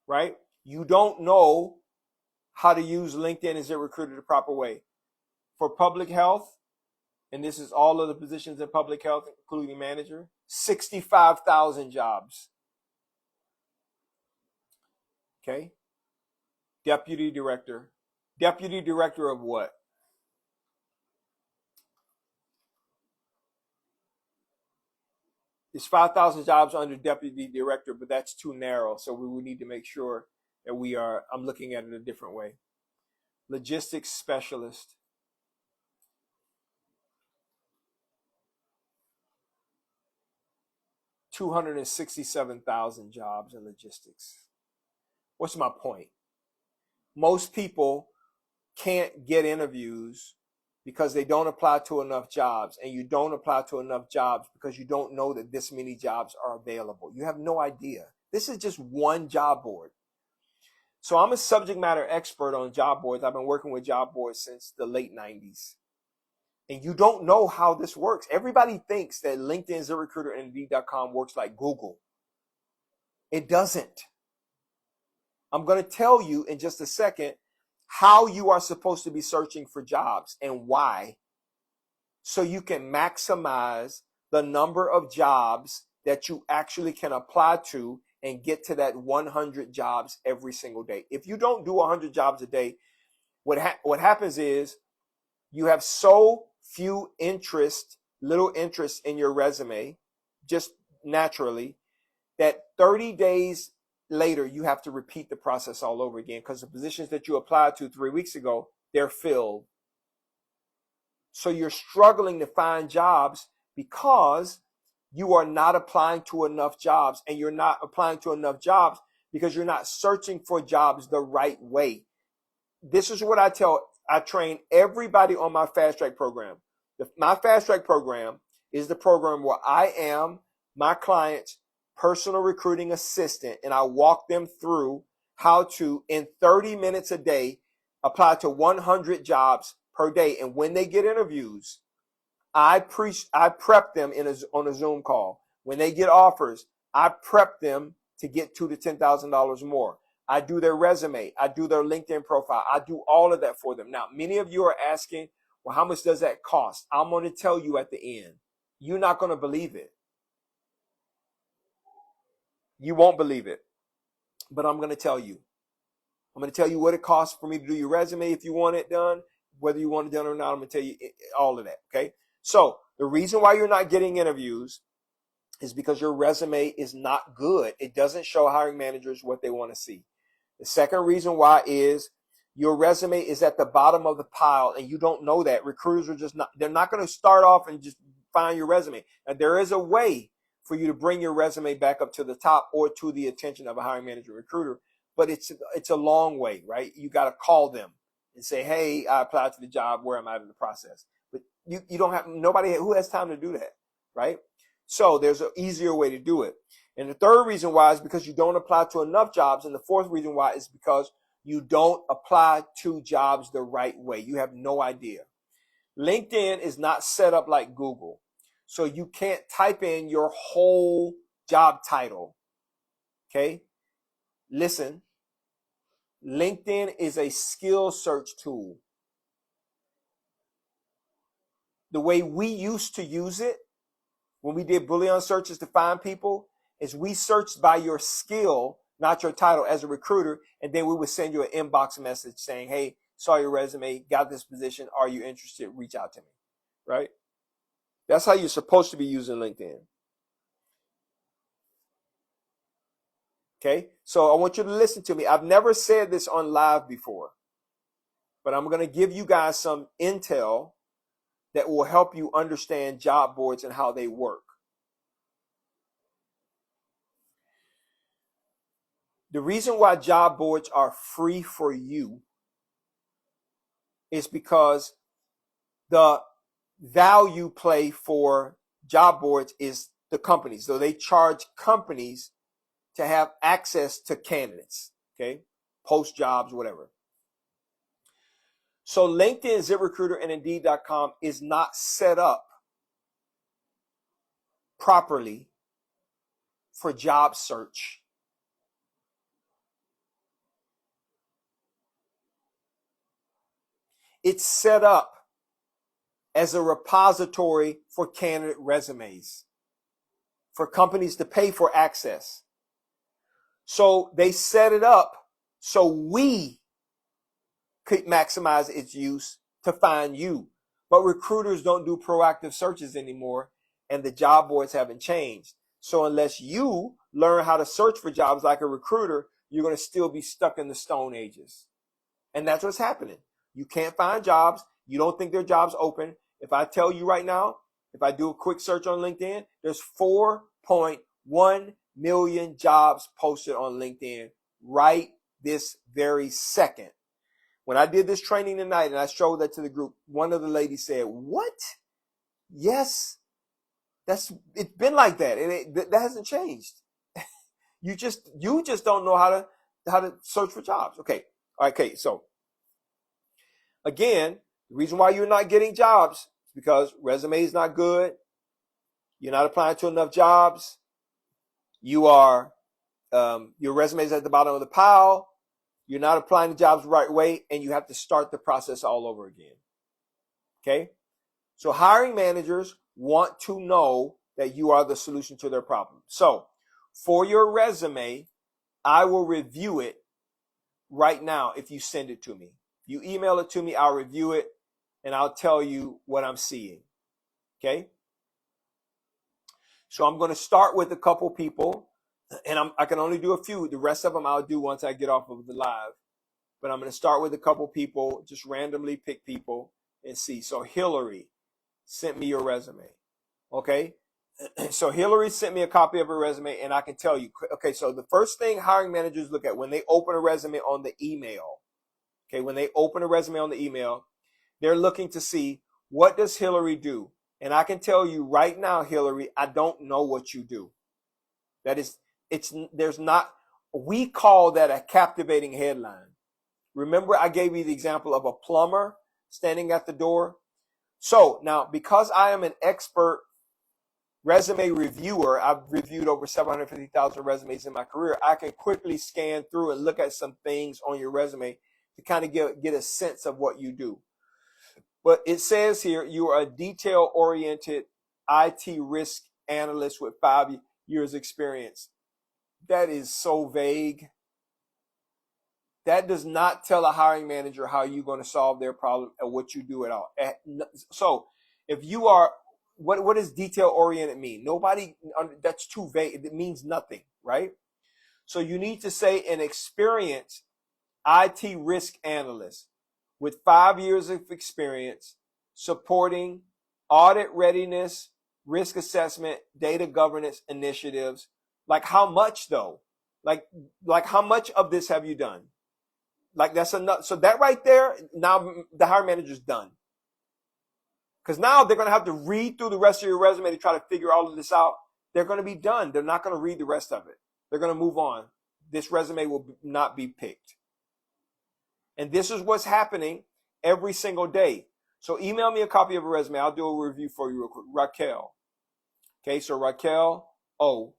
right? You don't know how to use LinkedIn as a recruiter the proper way. For public health, and this is all of the positions in public health, including manager, 65,000 jobs. Okay. Deputy director. Deputy director of what? There's 5,000 jobs under deputy director, but that's too narrow. So we would need to make sure that I'm looking at it a different way. Logistics specialist. $267,000 jobs in logistics. What's my point? Most people can't get interviews because they don't apply to enough jobs, and you don't apply to enough jobs because you don't know that this many jobs are available. You have no idea. This is just one job board. So I'm a subject matter expert on job boards. I've been working with job boards since the late 90s. And you don't know how this works. Everybody thinks that LinkedIn, ZipRecruiter, and Indeed.com works like Google. It doesn't. I'm going to tell you in just a second how you are supposed to be searching for jobs and why, so you can maximize the number of jobs that you actually can apply to and get to that 100 jobs every single day. If you don't do 100 jobs a day, what happens is you have so few little interest in your resume, just naturally, that 30 days later, you have to repeat the process all over again because the positions that you applied to 3 weeks ago, they're filled. So you're struggling to find jobs because you are not applying to enough jobs, and you're not applying to enough jobs because you're not searching for jobs the right way. This is what I train everybody on my Fast Track program. My Fast Track program is the program where I am my client's personal recruiting assistant, and I walk them through how to, in 30 minutes a day, apply to 100 jobs per day. And when they get interviews, I prep them on a Zoom call. When they get offers, I prep them to get $2,000 to $10,000 more. I do their resume. I do their LinkedIn profile. I do all of that for them. Now, many of you are asking, well, how much does that cost? I'm going to tell you at the end. You're not going to believe it. You won't believe it, but I'm going to tell you. I'm going to tell you what it costs for me to do your resume if you want it done, whether you want it done or not. I'm going to tell you all of that, okay? So the reason why you're not getting interviews is because your resume is not good. It doesn't show hiring managers what they want to see. The second reason why is your resume is at the bottom of the pile, and you don't know that. Recruiters they're not going to start off and just find your resume. And there is a way for you to bring your resume back up to the top or to the attention of a hiring manager recruiter, but it's a long way, right? You got to call them and say, hey, I applied to the job, where am I in the process? But you don't have, nobody who has time to do that, right? So there's an easier way to do it. And the third reason why is because you don't apply to enough jobs. And the fourth reason why is because you don't apply to jobs the right way. You have no idea. LinkedIn is not set up like Google. So you can't type in your whole job title. Okay? Listen, LinkedIn is a skill search tool. The way we used to use it when we did Boolean searches to find people is we searched by your skill, not your title, as a recruiter, and then we would send you an inbox message saying, hey, saw your resume, got this position, are you interested? Reach out to me, right? That's how you're supposed to be using LinkedIn. Okay, so I want you to listen to me. I've never said this on live before, but I'm going to give you guys some intel that will help you understand job boards and how they work. The reason why job boards are free for you is because the value play for job boards is the companies. So they charge companies to have access to candidates. Okay, post jobs, whatever. So LinkedIn, ZipRecruiter, and Indeed.com is not set up properly for job search. It's set up as a repository for candidate resumes, for companies to pay for access. So they set it up so we could maximize its use to find you. But recruiters don't do proactive searches anymore, and the job boards haven't changed. So unless you learn how to search for jobs like a recruiter, you're going to still be stuck in the Stone Ages. And that's what's happening. You can't find jobs. You don't think there are jobs open. If I tell you right now, if I do a quick search on LinkedIn, there's 4.1 million jobs posted on LinkedIn right this very second. When I did this training tonight and I showed that to the group, one of the ladies said, "What? Yes, it's been like that, and that hasn't changed. You just don't know how to search for jobs." Okay, okay. So again, the reason why you're not getting jobs is because resume is not good. You're not applying to enough jobs. You are your resume is at the bottom of the pile. You're not applying the jobs the right way, and you have to start the process all over again. Okay? So hiring managers want to know that you are the solution to their problem. So for your resume, I will review it right now if you send it to me. If you email it to me, I'll review it, and I'll tell you what I'm seeing. Okay? So I'm going to start with a couple people, and I can only do a few. The rest of them I'll do once I get off of the live. But I'm going to start with a couple people, just randomly pick people and see. So Hillary sent me your resume. Okay? So Hillary sent me a copy of her resume, and I can tell you. Okay, so the first thing hiring managers look at when they open a resume on the email, okay, when they open a resume on the email, they're looking to see, what does Hillary do? And I can tell you right now, Hillary, I don't know what you do. We call that a captivating headline. Remember, I gave you the example of a plumber standing at the door. So now, because I am an expert resume reviewer, I've reviewed over 750,000 resumes in my career, I can quickly scan through and look at some things on your resume to kind of get a sense of what you do. But it says here, you are a detail-oriented IT risk analyst with 5 years experience. That is so vague. That does not tell a hiring manager how you're going to solve their problem and what you do at all. So if you are, what does detail-oriented mean? That's too vague. It means nothing, right? So you need to say an experienced IT risk analyst with 5 years of experience supporting audit readiness, risk assessment, data governance initiatives. Like how much though? Like how much of this have you done? Like that's enough. So that right there, now the hiring manager's done. Because now they're going to have to read through the rest of your resume to try to figure all of this out. They're going to be done. They're not going to read the rest of it. They're going to move on. This resume will not be picked. And this is what's happening every single day. So email me a copy of a resume. I'll do a review for you real quick. Raquel. Okay, so Raquel O.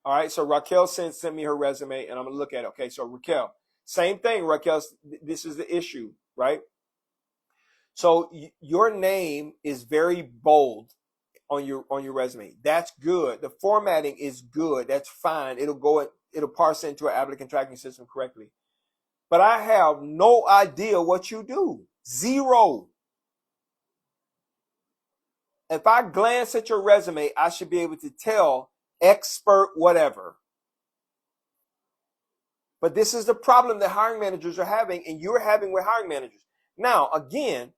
All right, so Raquel sent me her resume, and I'm going to look at it. Okay, so Raquel. Same thing, Raquel. This is the issue, right? So your name is very bold on your resume. That's good. The formatting is good. That's fine. It'll parse into an applicant tracking system correctly. But I have no idea what you do. Zero. If I glance at your resume, I should be able to tell expert whatever. But this is the problem that hiring managers are having, and you're having with hiring managers. Now, again,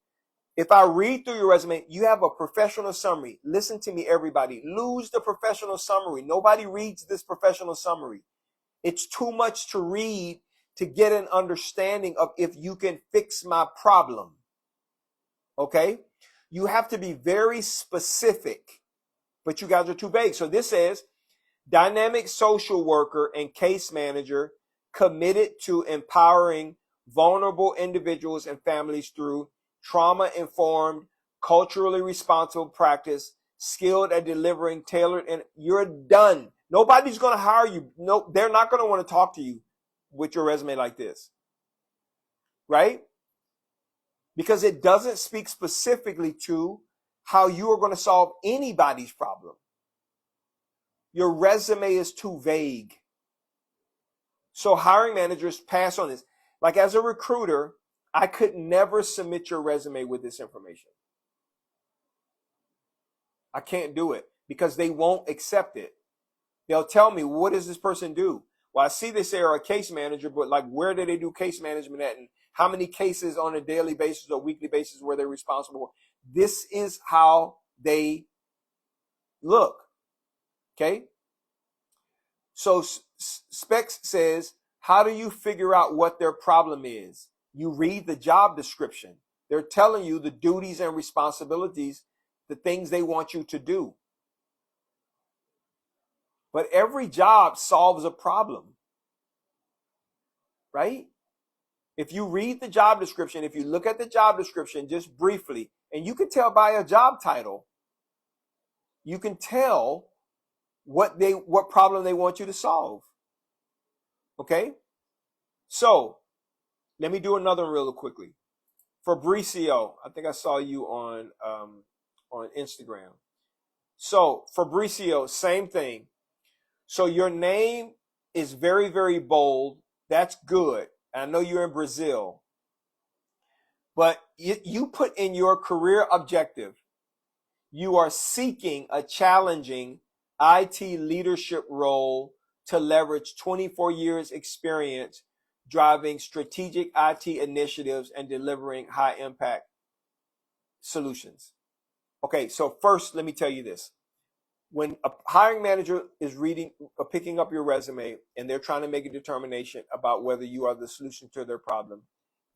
if I read through your resume, you have a professional summary. Listen to me, everybody. Lose the professional summary. Nobody reads this professional summary. It's too much to read to get an understanding of if you can fix my problem. Okay? You have to be very specific, but you guys are too vague. So this says dynamic social worker and case manager committed to empowering vulnerable individuals and families through trauma-informed, culturally responsible practice, skilled at delivering tailored, and you're done. Nobody's going to hire you. No, they're not going to want to talk to you with your resume like this, right? Because it doesn't speak specifically to how you are going to solve anybody's problem. Your resume is too vague. So hiring managers pass on this. Like as a recruiter, I could never submit your resume with this information. I can't do it because they won't accept it. They'll tell me, what does this person do? Well, I see they say are a case manager, but like where do they do case management at, and how many cases on a daily basis or weekly basis were they responsible for? This is how they look. Okay. So Specs says, how do you figure out what their problem is? You read the job description. They're telling you the duties and responsibilities, the things they want you to do. But every job solves a problem, right? If you read the job description, if you look at the job description just briefly, and you can tell by a job title, you can tell what problem they want you to solve. Okay? So, let me do another one real quickly. Fabricio, I think I saw you on Instagram. So, Fabricio, same thing. So your name is very, very bold. That's good. I know you're in Brazil. But you put in your career objective, you are seeking a challenging IT leadership role to leverage 24 years experience driving strategic IT initiatives and delivering high impact solutions. Okay, so first, let me tell you this. When a hiring manager is reading or picking up your resume and they're trying to make a determination about whether you are the solution to their problem,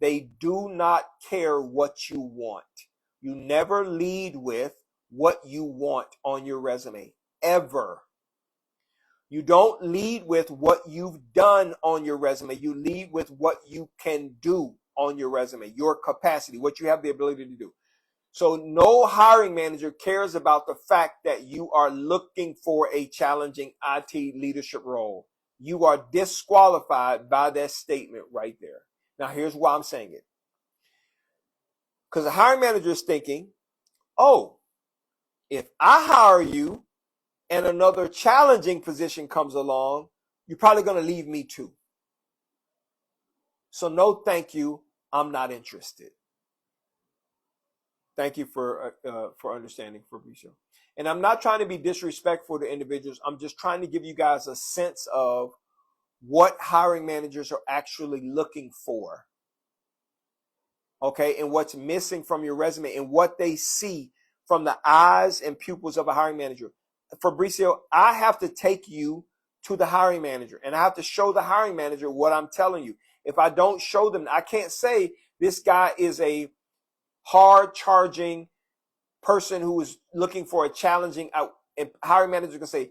they do not care what you want. You never lead with what you want on your resume, ever. You don't lead with what you've done on your resume. You lead with what you can do on your resume, your capacity, what you have the ability to do. So no hiring manager cares about the fact that you are looking for a challenging IT leadership role. You are disqualified by that statement right there. Now, here's why I'm saying it. Because the hiring manager is thinking, oh, if I hire you and another challenging position comes along, you're probably going to leave me too. So no, thank you. I'm not interested. Thank you for understanding, Fabricio. And I'm not trying to be disrespectful to individuals. I'm just trying to give you guys a sense of what hiring managers are actually looking for. Okay, and what's missing from your resume and what they see from the eyes and pupils of a hiring manager. Fabricio, I have to take you to the hiring manager and I have to show the hiring manager what I'm telling you. If I don't show them, I can't say this guy is a hard charging person who is looking for a challenging, and hiring manager can say,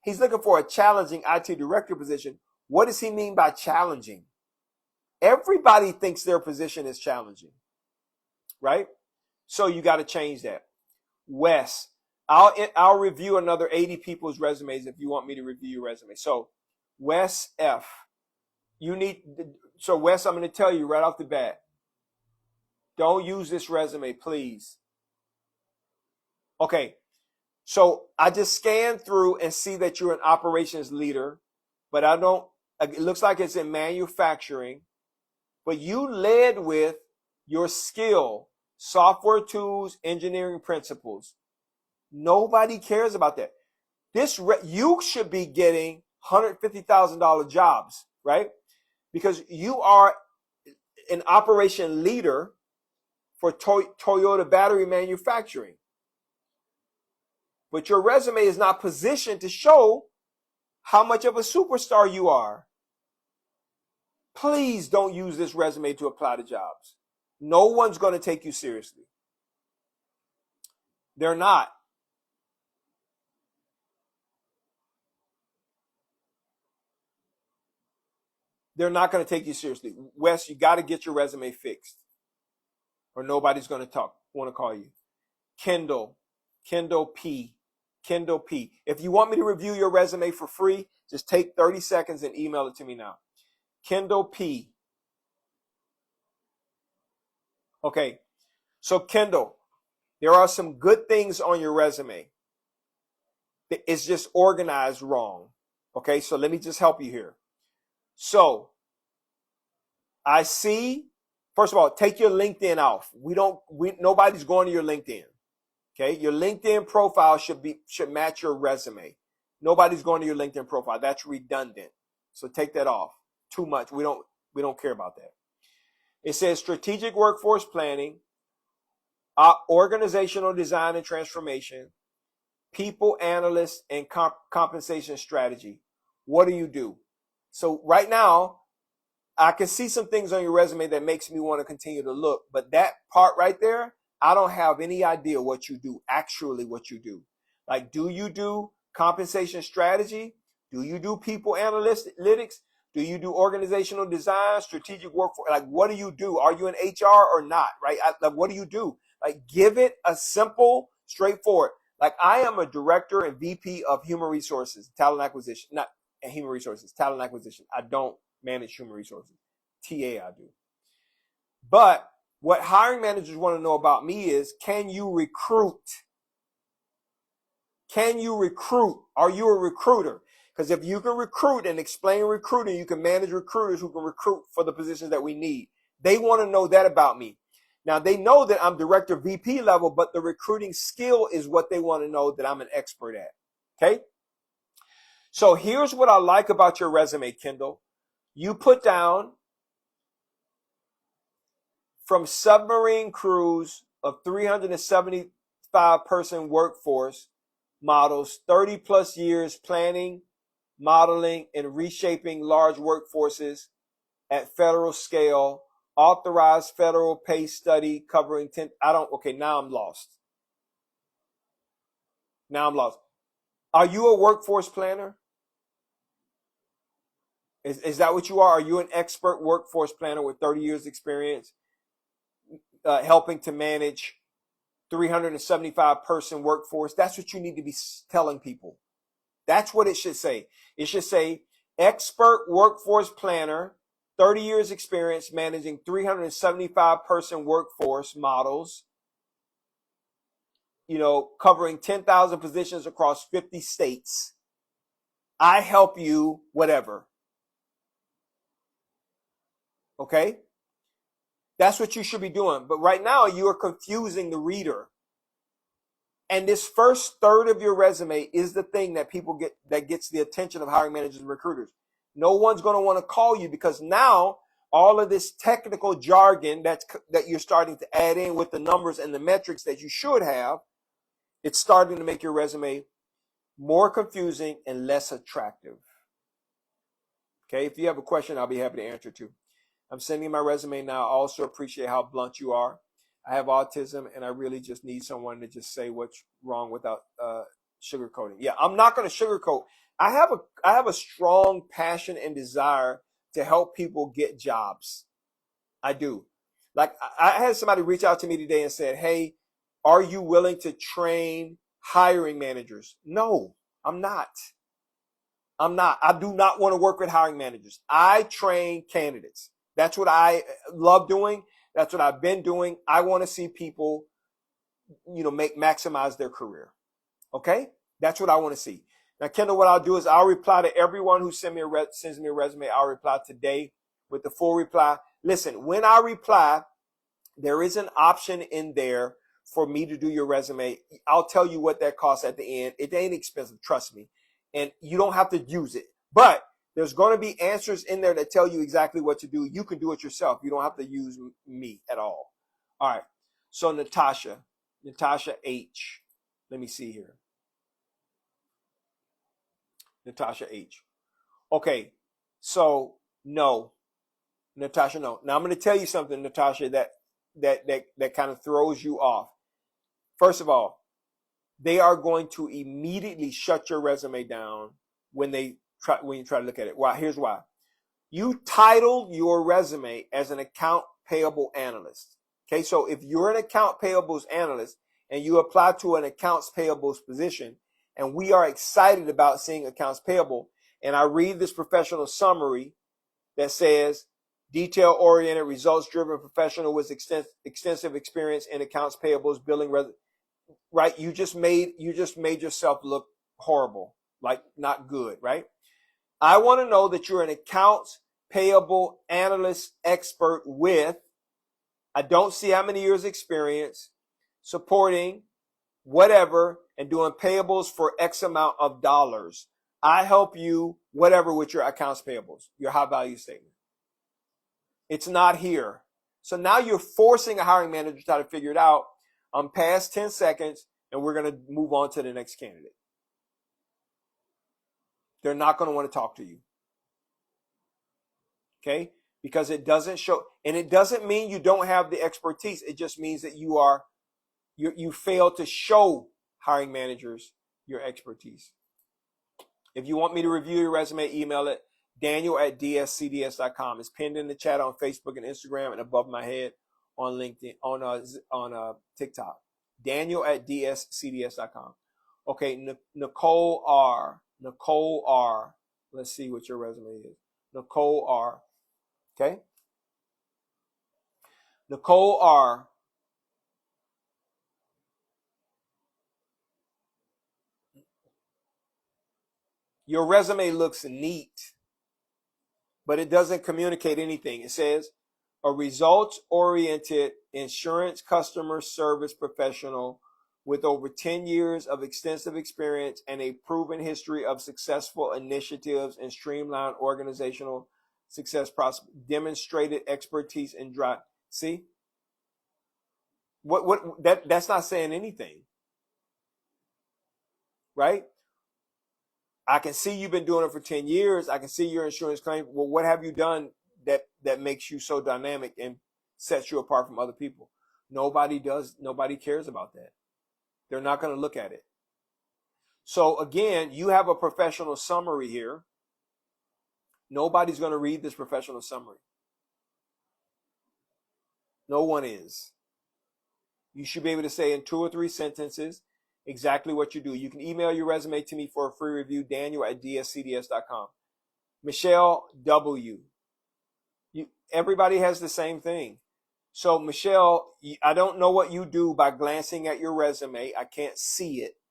he's looking for a challenging IT director position. What does he mean by challenging? Everybody thinks their position is challenging, right? So you got to change that. Wes, I'll review another 80 people's resumes if you want me to review your resume. So Wes F, Wes, I'm going to tell you right off the bat, don't use this resume, please. Okay, so I just scanned through and see that you're an operations leader, but it looks like it's in manufacturing, but you led with your skill, software tools, engineering principles. Nobody cares about that. You should be getting $150,000 jobs, right? Because you are an operation leader for Toyota battery manufacturing. But your resume is not positioned to show how much of a superstar you are. Please don't use this resume to apply to jobs. No one's going to take you seriously. They're not. they're not going to take you seriously. Wes, you got to get your resume fixed, or nobody's going to want to call you. Kendall P. If you want me to review your resume for free, just take 30 seconds and email it to me now. Kendall P. Okay, so Kendall, there are some good things on your resume. It's just organized wrong. Okay, so let me just help you here. So I see, first of all, take your LinkedIn off. Nobody's going to your LinkedIn. Okay, your LinkedIn profile should match your resume. Nobody's going to your LinkedIn profile. That's redundant. So take that off. Too much. We don't care about that. It says strategic workforce planning, organizational design and transformation, people analyst, and compensation strategy. What do you do? So right now, I can see some things on your resume that makes me want to continue to look, but that part right there, I don't have any idea what you do, actually what you do. Like, do you do compensation strategy? Do you do people analytics? Do you do organizational design, strategic workforce? Like, what do you do? Are you in HR or not, right? Like, what do you do? Like, give it a simple, straightforward. Like, I am a director and VP of human resources, talent acquisition, not human resources, talent acquisition. I don't manage human resources. TA I do. But what hiring managers want to know about me is, can you recruit? Can you recruit? Are you a recruiter? Because if you can recruit and explain recruiting, you can manage recruiters who can recruit for the positions that we need. They want to know that about me. Now, they know that I'm director VP level, but the recruiting skill is what they want to know that I'm an expert at. Okay? So here's what I like about your resume, Kendall. You put down from submarine crews of 375-person workforce models, 30 plus years planning, modeling, and reshaping large workforces at federal scale, authorized federal pay study covering 10. Now I'm lost. Are you a workforce planner? Is that what you are? Are you an expert workforce planner with 30 years experience, helping to manage 375-person workforce? That's what you need to be telling people. That's what it should say. It should say expert workforce planner, 30 years experience managing 375-person workforce models, covering 10,000 positions across 50 states. I help you, whatever. Okay? That's what you should be doing. But right now, you are confusing the reader. And this first third of your resume is the thing that that gets the attention of hiring managers and recruiters. No one's going to want to call you because now all of this technical jargon that you're starting to add in with the numbers and the metrics that you should have, it's starting to make your resume more confusing and less attractive. Okay, if you have a question, I'll be happy to answer too. I'm sending my resume now. I also appreciate how blunt you are. I have autism, and I really just need someone to just say what's wrong without sugarcoating. Yeah, I'm not going to sugarcoat. I have a strong passion and desire to help people get jobs. I do. Like, I had somebody reach out to me today and said, "Hey, are you willing to train hiring managers?" No, I'm not. I do not want to work with hiring managers. I train candidates. That's what I love doing. That's what I've been doing. I want to see people, maximize their career. Okay? That's what I want to see. Now, Kendall, what I'll do is I'll reply to everyone who sends me a resume. I'll reply today with the full reply. Listen, when I reply, there is an option in there for me to do your resume. I'll tell you what that costs at the end. It ain't expensive, trust me. And you don't have to use it. But there's going to be answers in there that tell you exactly what to do. You can do it yourself. You don't have to use me at all. All right. So Natasha H. Let me see here. Natasha H. Okay. So no, Natasha, no. Now I'm going to tell you something, Natasha, that kind of throws you off. First of all, they are going to immediately shut your resume down when you try to look at it. Why? Here's why. You titled your resume as an account payable analyst. Okay, so if you're an account payables analyst and you apply to an accounts payables position, and we are excited about seeing accounts payable, and I read this professional summary that says detail-oriented, results-driven professional with extensive experience in accounts payables, billing, right? You just made yourself look horrible, like not good, right? I want to know that you're an accounts payable analyst expert with, I don't see how many years experience supporting whatever and doing payables for X amount of dollars. I help you whatever with your accounts payables, your high value statement. It's not here. So now you're forcing a hiring manager to try to figure it out. I'm past 10 seconds and we're going to move on to the next candidate. They're not going to want to talk to you. Okay? Because it doesn't show, and it doesn't mean you don't have the expertise. It just means that you fail to show hiring managers your expertise. If you want me to review your resume, email it, daniel@dscds.com. It's pinned in the chat on Facebook and Instagram and above my head on LinkedIn, on TikTok. daniel@dscds.com. Okay, Nicole R. Let's see what your resume is. Nicole R. Okay? Nicole R. Your resume looks neat, but it doesn't communicate anything. It says a results-oriented insurance customer service professional with over 10 years of extensive experience and a proven history of successful initiatives and streamlined organizational success process, demonstrated expertise in drive. See? That's not saying anything. Right? I can see you've been doing it for 10 years. I can see your insurance claim. Well, what have you done that makes you so dynamic and sets you apart from other people? Nobody cares about that. They're not going to look at it. So again, you have a professional summary here. Nobody's going to read this professional summary. No one is. You should be able to say in 2 or 3 sentences exactly what you do. You can email your resume to me for a free review, daniel@dscds.com. Michelle W. Everybody has the same thing. So Michelle, I don't know what you do by glancing at your resume. I can't see it,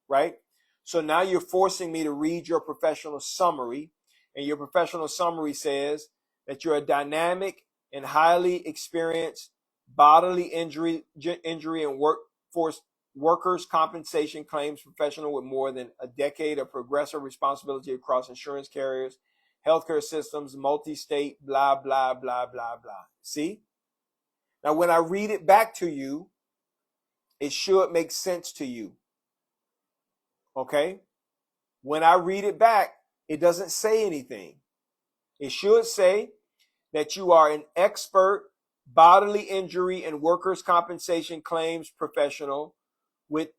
right? So now you're forcing me to read your professional summary, and your professional summary says that you're a dynamic and highly experienced bodily injury and workers' compensation claims professional with more than a decade of progressive responsibility across insurance carriers, healthcare systems, multi-state, blah, blah, blah, blah, blah. See? Now, when I read it back to you, it should make sense to you. Okay? When I read it back, it doesn't say anything. It should say that you are an expert bodily injury and workers' compensation claims professional with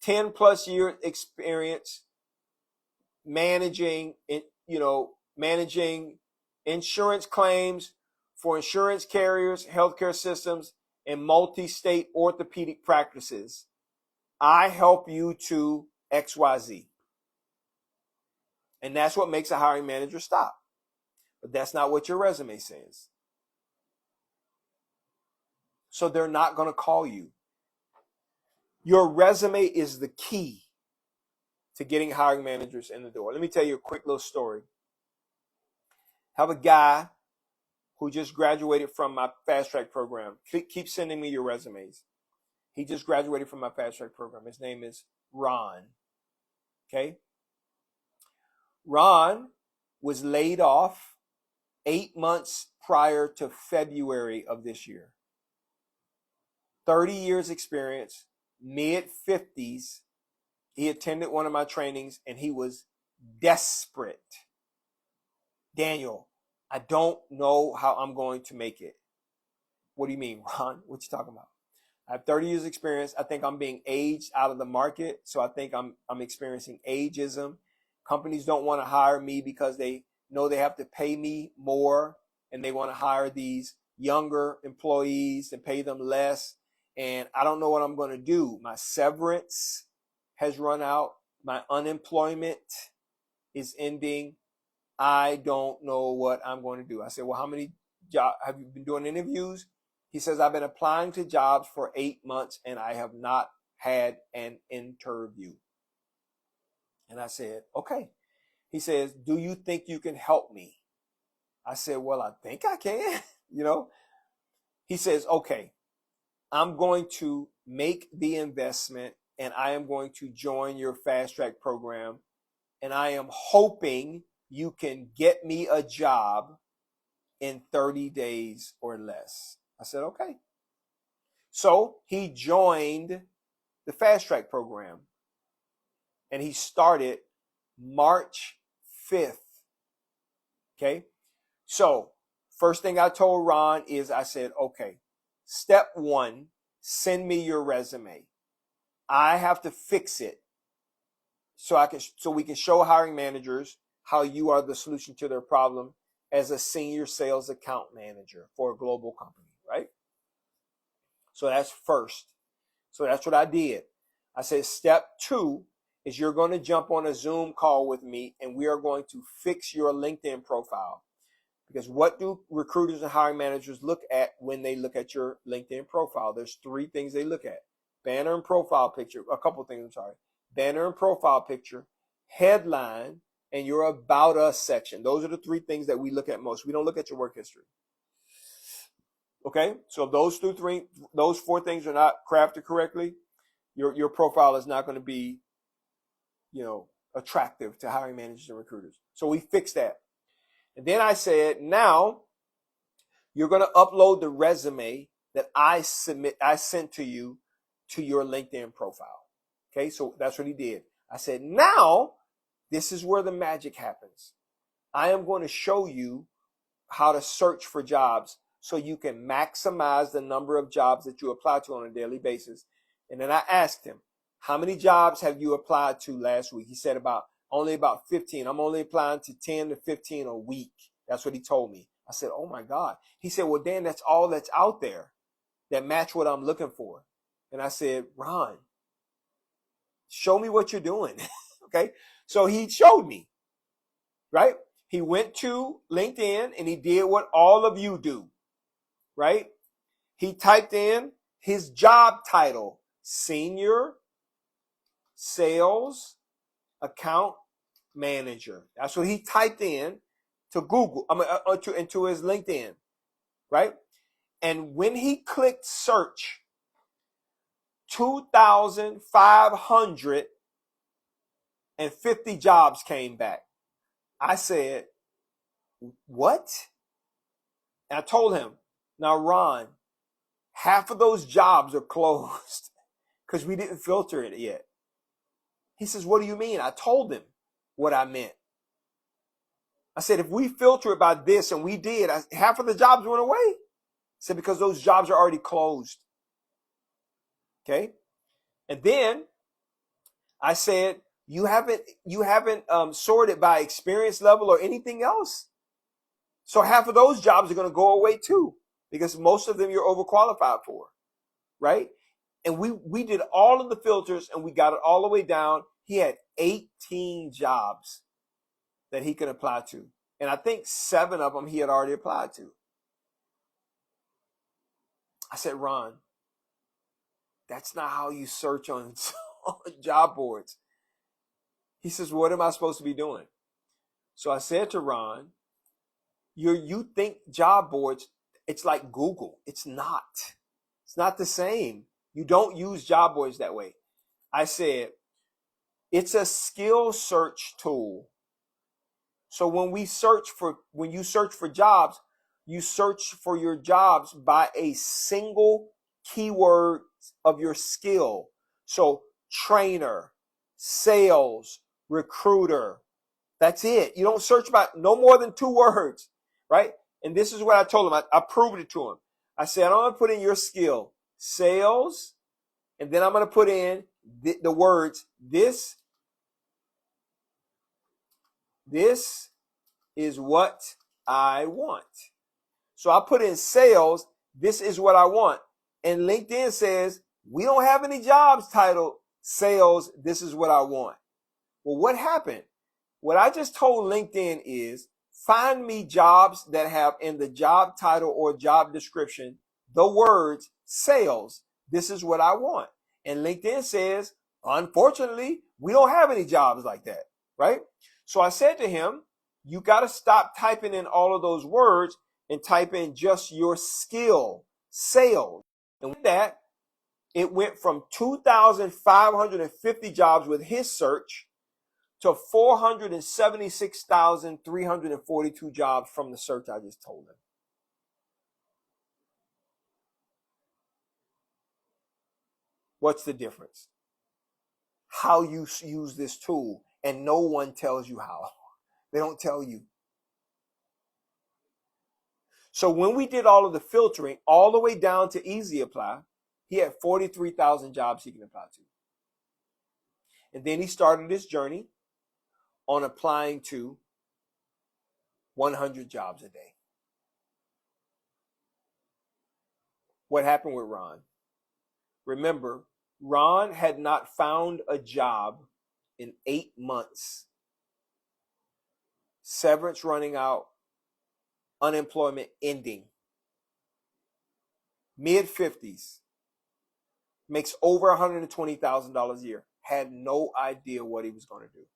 10 plus year experience managing insurance claims for insurance carriers, healthcare systems, and multi-state orthopedic practices. I help you to XYZ. And that's what makes a hiring manager stop. But that's not what your resume says. So they're not going to call you. Your resume is the key to getting hiring managers in the door. Let me tell you a quick little story. I have a guy who just graduated from my fast track program. Keep sending me your resumes. He just graduated from my fast track program. His name is Ron. Okay? Ron was laid off 8 months prior to February of this year. 30 years experience, mid-50s. He attended one of my trainings and he was desperate. Daniel, I don't know how I'm going to make it. What do you mean, Ron? What you talking about? I have 30 years experience. I think I'm being aged out of the market. So I think I'm experiencing ageism. Companies don't want to hire me because they know they have to pay me more, and they want to hire these younger employees and pay them less. And I don't know what I'm going to do. My severance has run out. My unemployment is ending. I don't know what I'm going to do. I said, well, how many jobs have you been doing interviews? He says, I've been applying to jobs for 8 months and I have not had an interview. And I said, okay. He says, do you think you can help me? I said, well, I think I can, you know. He says, okay, I'm going to make the investment and I am going to join your fast track program. And I am hoping you can get me a job in 30 days or less. I said, okay. So he joined the fast track program and he started March 5th. Okay. So first thing I told Ron is I said, okay, step one, send me your resume. I have to fix it so we can show hiring managers how you are the solution to their problem as a senior sales account manager for a global company, right? So that's first. So that's what I did. I said, step two is you're going to jump on a Zoom call with me and we are going to fix your LinkedIn profile. Because what do recruiters and hiring managers look at when they look at your LinkedIn profile? There's 3 things they look at. Banner and profile picture, a couple things, I'm sorry. Banner and profile picture, headline, and your About Us section. Those are the 3 things that we look at most. We don't look at your work history. Okay? So if those 4 things are not crafted correctly, your profile is not going to be, attractive to hiring managers and recruiters. So we fixed that. And then I said, now you're going to upload the resume that I sent to you to your LinkedIn profile. Okay, so that's what he did. I said, now this is where the magic happens. I am going to show you how to search for jobs so you can maximize the number of jobs that you apply to on a daily basis. And then I asked him, how many jobs have you applied to last week? He said only about 15. I'm only applying to 10 to 15 a week. That's what he told me. I said, oh my God. He said, well, Dan, that's all that's out there that match what I'm looking for. And I said, Ron, show me what you're doing. Okay. So he showed me, right? He went to LinkedIn and he did what all of you do, right? He typed in his job title, Senior Sales Account Manager. That's what he typed in to Google, into his LinkedIn, right? And when he clicked search, 2,550 jobs came back. I said, what? And I told him, now Ron, half of those jobs are closed because we didn't filter it yet. He says, what do you mean? I told him what I meant. I said, if we filter it by this, and we did, half of the jobs went away. I said, because those jobs are already closed. Okay. And then I said, you haven't sorted by experience level or anything else. So half of those jobs are going to go away too, because most of them you're overqualified for, right? And we did all of the filters and we got it all the way down. He had 18 jobs that he could apply to. And I think 7 of them he had already applied to. I said, Ron, that's not how you search on job boards. He says, what am I supposed to be doing? So I said to Ron, you think job boards, it's like Google. It's not. It's not the same. You don't use job boards that way. I said, it's a skill search tool. So when you search for jobs, you search for your jobs by a single keyword of your skill. So trainer, sales, recruiter. That's it. You don't search by no more than 2 words, right? And this is what I told him. I proved it to him. I said, I'm going to put in your skill, sales, and then I'm going to put in the words, this is what I want. So I put in sales, this is what I want. And LinkedIn says, we don't have any jobs titled sales, this is what I want. Well, what happened? What I just told LinkedIn is find me jobs that have in the job title or job description the words sales, this is what I want. And LinkedIn says, unfortunately, we don't have any jobs like that, right? So I said to him, you got to stop typing in all of those words and type in just your skill, sales. And with that, it went from 2,550 jobs with his search to 476,342 jobs from the search I just told him. What's the difference? How you use this tool, and no one tells you how. They don't tell you. So when we did all of the filtering, all the way down to easy apply, he had 43,000 jobs he can apply to. And then he started his journey on applying to 100 jobs a day. What happened with Ron? Remember, Ron had not found a job in 8 months. Severance running out, unemployment ending. Mid-50s, makes over $120,000 a year. Had no idea what he was going to do.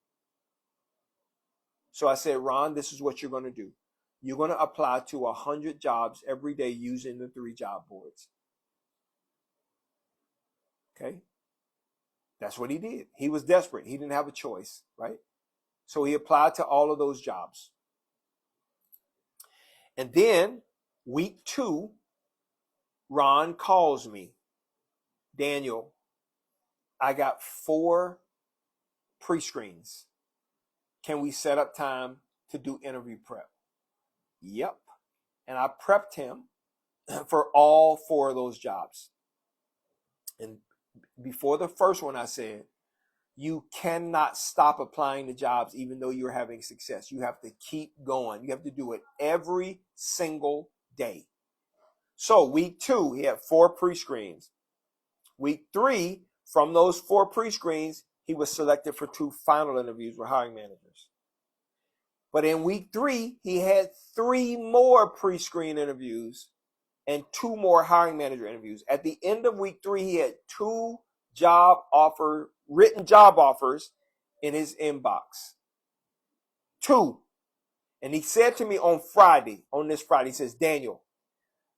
So I said, Ron, this is what you're going to do. You're going to apply to 100 jobs every day using the 3 job boards. Okay? That's what he did. He was desperate. He didn't have a choice, right? So he applied to all of those jobs. And then week 2, Ron calls me. Daniel, I got 4 pre-screens. Can we set up time to do interview prep? Yep. And I prepped him for all 4 of those jobs. And before the first one, I said, you cannot stop applying to jobs even though you're having success. You have to keep going. You have to do it every single day. So week 2, he had 4 pre-screens. Week 3, from those 4 pre-screens, he was selected for 2 final interviews with hiring managers. But in week 3, he had 3 more pre-screen interviews and 2 more hiring manager interviews. At the end of week 3, he had 2 written job offers in his inbox. 2. And he said to me on this Friday, he says, Daniel,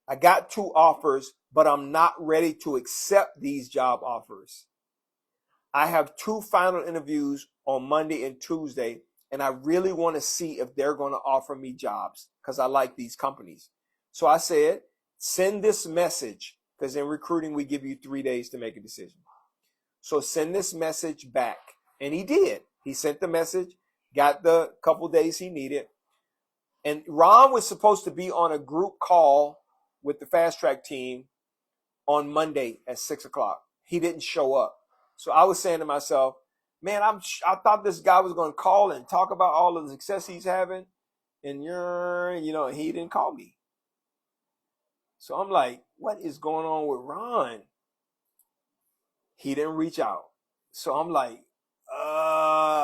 I got 2 offers, but I'm not ready to accept these job offers. I have 2 final interviews on Monday and Tuesday, and I really want to see if they're going to offer me jobs because I like these companies. So I said, send this message, because in recruiting, we give you 3 days to make a decision. So send this message back. And he did. He sent the message, got the couple days he needed. And Ron was supposed to be on a group call with the fast track team on Monday at 6 o'clock. He didn't show up. So I was saying to myself, man, I thought this guy was going to call and talk about all of the success he's having. And he didn't call me. So I'm like, what is going on with Ron? He didn't reach out. So I'm like,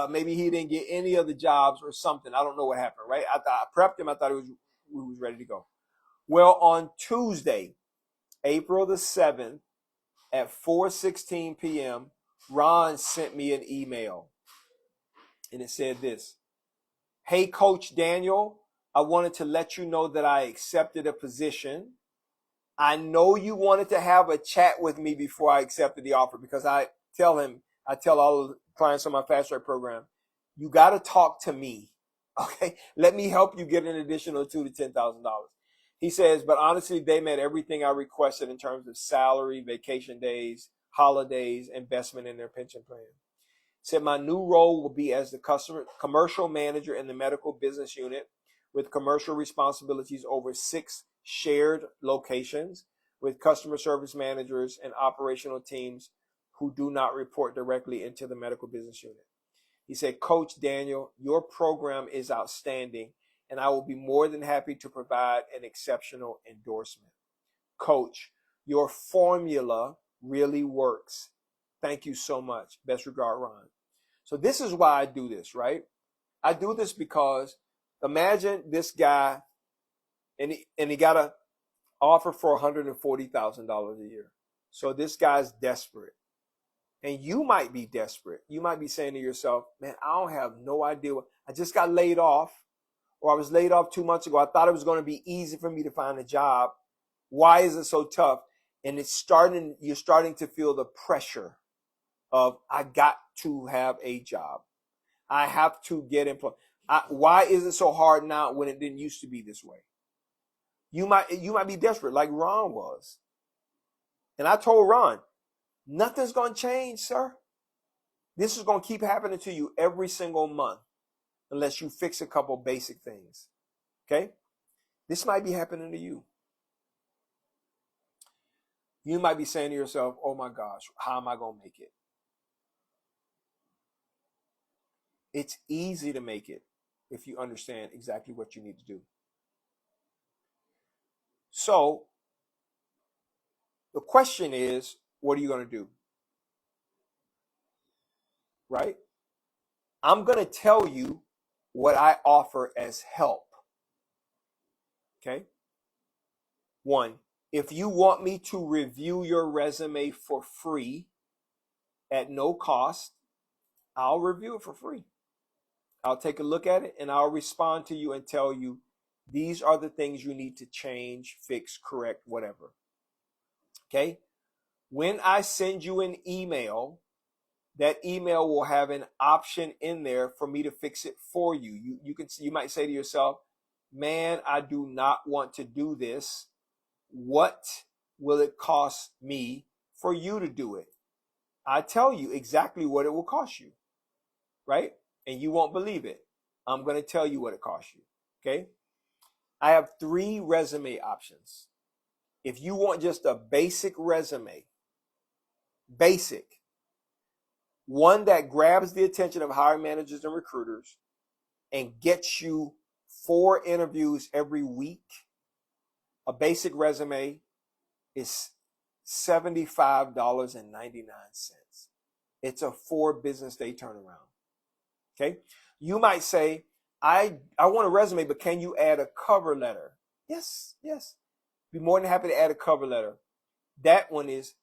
maybe he didn't get any of the jobs or something. I don't know what happened, right? I prepped him. I thought he was ready to go. Well, on Tuesday, April the 7th at 4:16 p.m., Ron sent me an email. And it said this: Hey, Coach Daniel, I wanted to let you know that I accepted a position. I know you wanted to have a chat with me before I accepted the offer, because I tell all of the clients on my Fast Track program, you got to talk to me. Okay. Let me help you get an additional $2,000 to $10,000. He says, but honestly, they met everything I requested in terms of salary, vacation days, holidays, investment in their pension plan. He said, my new role will be as the commercial manager in the medical business unit, with commercial responsibilities over 6 shared locations, with customer service managers and operational teams who do not report directly into the medical business unit. He said, Coach Daniel, your program is outstanding, and I will be more than happy to provide an exceptional endorsement. Coach, your formula really works. Thank you so much. Best regard, Ron. So this is why I do this, right? I do this because imagine this guy, and he got an offer for $140,000 a year. So this guy's desperate. And you might be desperate. You might be saying to yourself, man, I don't have no idea. I just got laid off, or I was laid off 2 months ago. I thought it was going to be easy for me to find a job. Why is it so tough? And you're starting to feel the pressure of, I got to have a job. I have to get employed. Why is it so hard now when it didn't used to be this way? You might be desperate like Ron was. And I told Ron, nothing's going to change, sir. This is going to keep happening to you every single month unless you fix a couple basic things. Okay? This might be happening to you. You might be saying to yourself, oh my gosh, how am I going to make it? It's easy to make it if you understand exactly what you need to do. So the question is, what are you going to do? Right? I'm going to tell you what I offer as help. Okay? 1, if you want me to review your resume for free at no cost, I'll review it for free. I'll take a look at it and I'll respond to you and tell you these are the things you need to change, fix, correct, whatever. Okay? When I send you an email, that email will have an option in there for me to fix it for you. You might say to yourself, man, I do not want to do this. What will it cost me for you to do it? I tell you exactly what it will cost you, right? And you won't believe it. I'm going to tell you what it costs you, okay? I have 3 resume options. If you want just a basic resume, one that grabs the attention of hiring managers and recruiters and gets you 4 interviews every week, a basic resume is $75.99. It's a 4 business day turnaround. Okay? You might say, I want a resume, but can you add a cover letter? Yes. Be more than happy to add a cover letter. That one is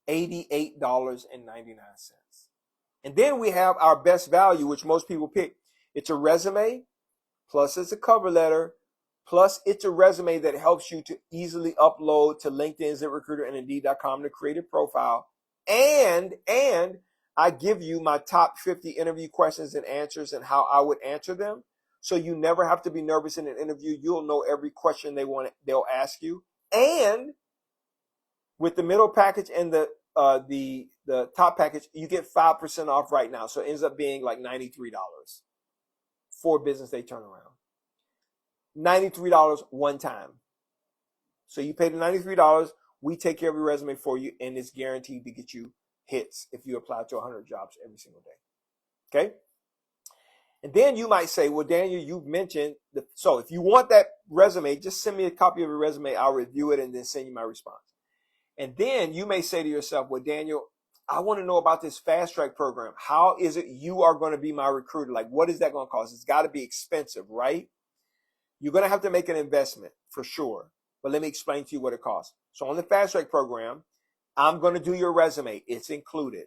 $88.99. And then we have our best value, which most people pick. It's a resume, plus it's a cover letter, plus it's a resume that helps you to easily upload to LinkedIn, ZipRecruiter, and Indeed.com to create a profile. And I give you my top 50 interview questions and answers and how I would answer them. So you never have to be nervous in an interview. You'll know every question they'll ask you. And with the middle package and the top package, you get 5% off right now. So it ends up being like $93 for business day turnaround. $93 one time. So you pay the $93. We take care of your resume for you, and it's guaranteed to get you hits if you apply to 100 jobs every single day. Okay? And then you might say, well, Daniel, you've mentioned, so if you want that resume, just send me a copy of your resume. I'll review it and then send you my response. And then you may say to yourself, well, Daniel, I want to know about this fast track program. How is it you are going to be my recruiter? Like, what is that going to cost? It's got to be expensive, right? You're going to have to make an investment for sure. But let me explain to you what it costs. So on the fast track program, I'm going to do your resume. It's included.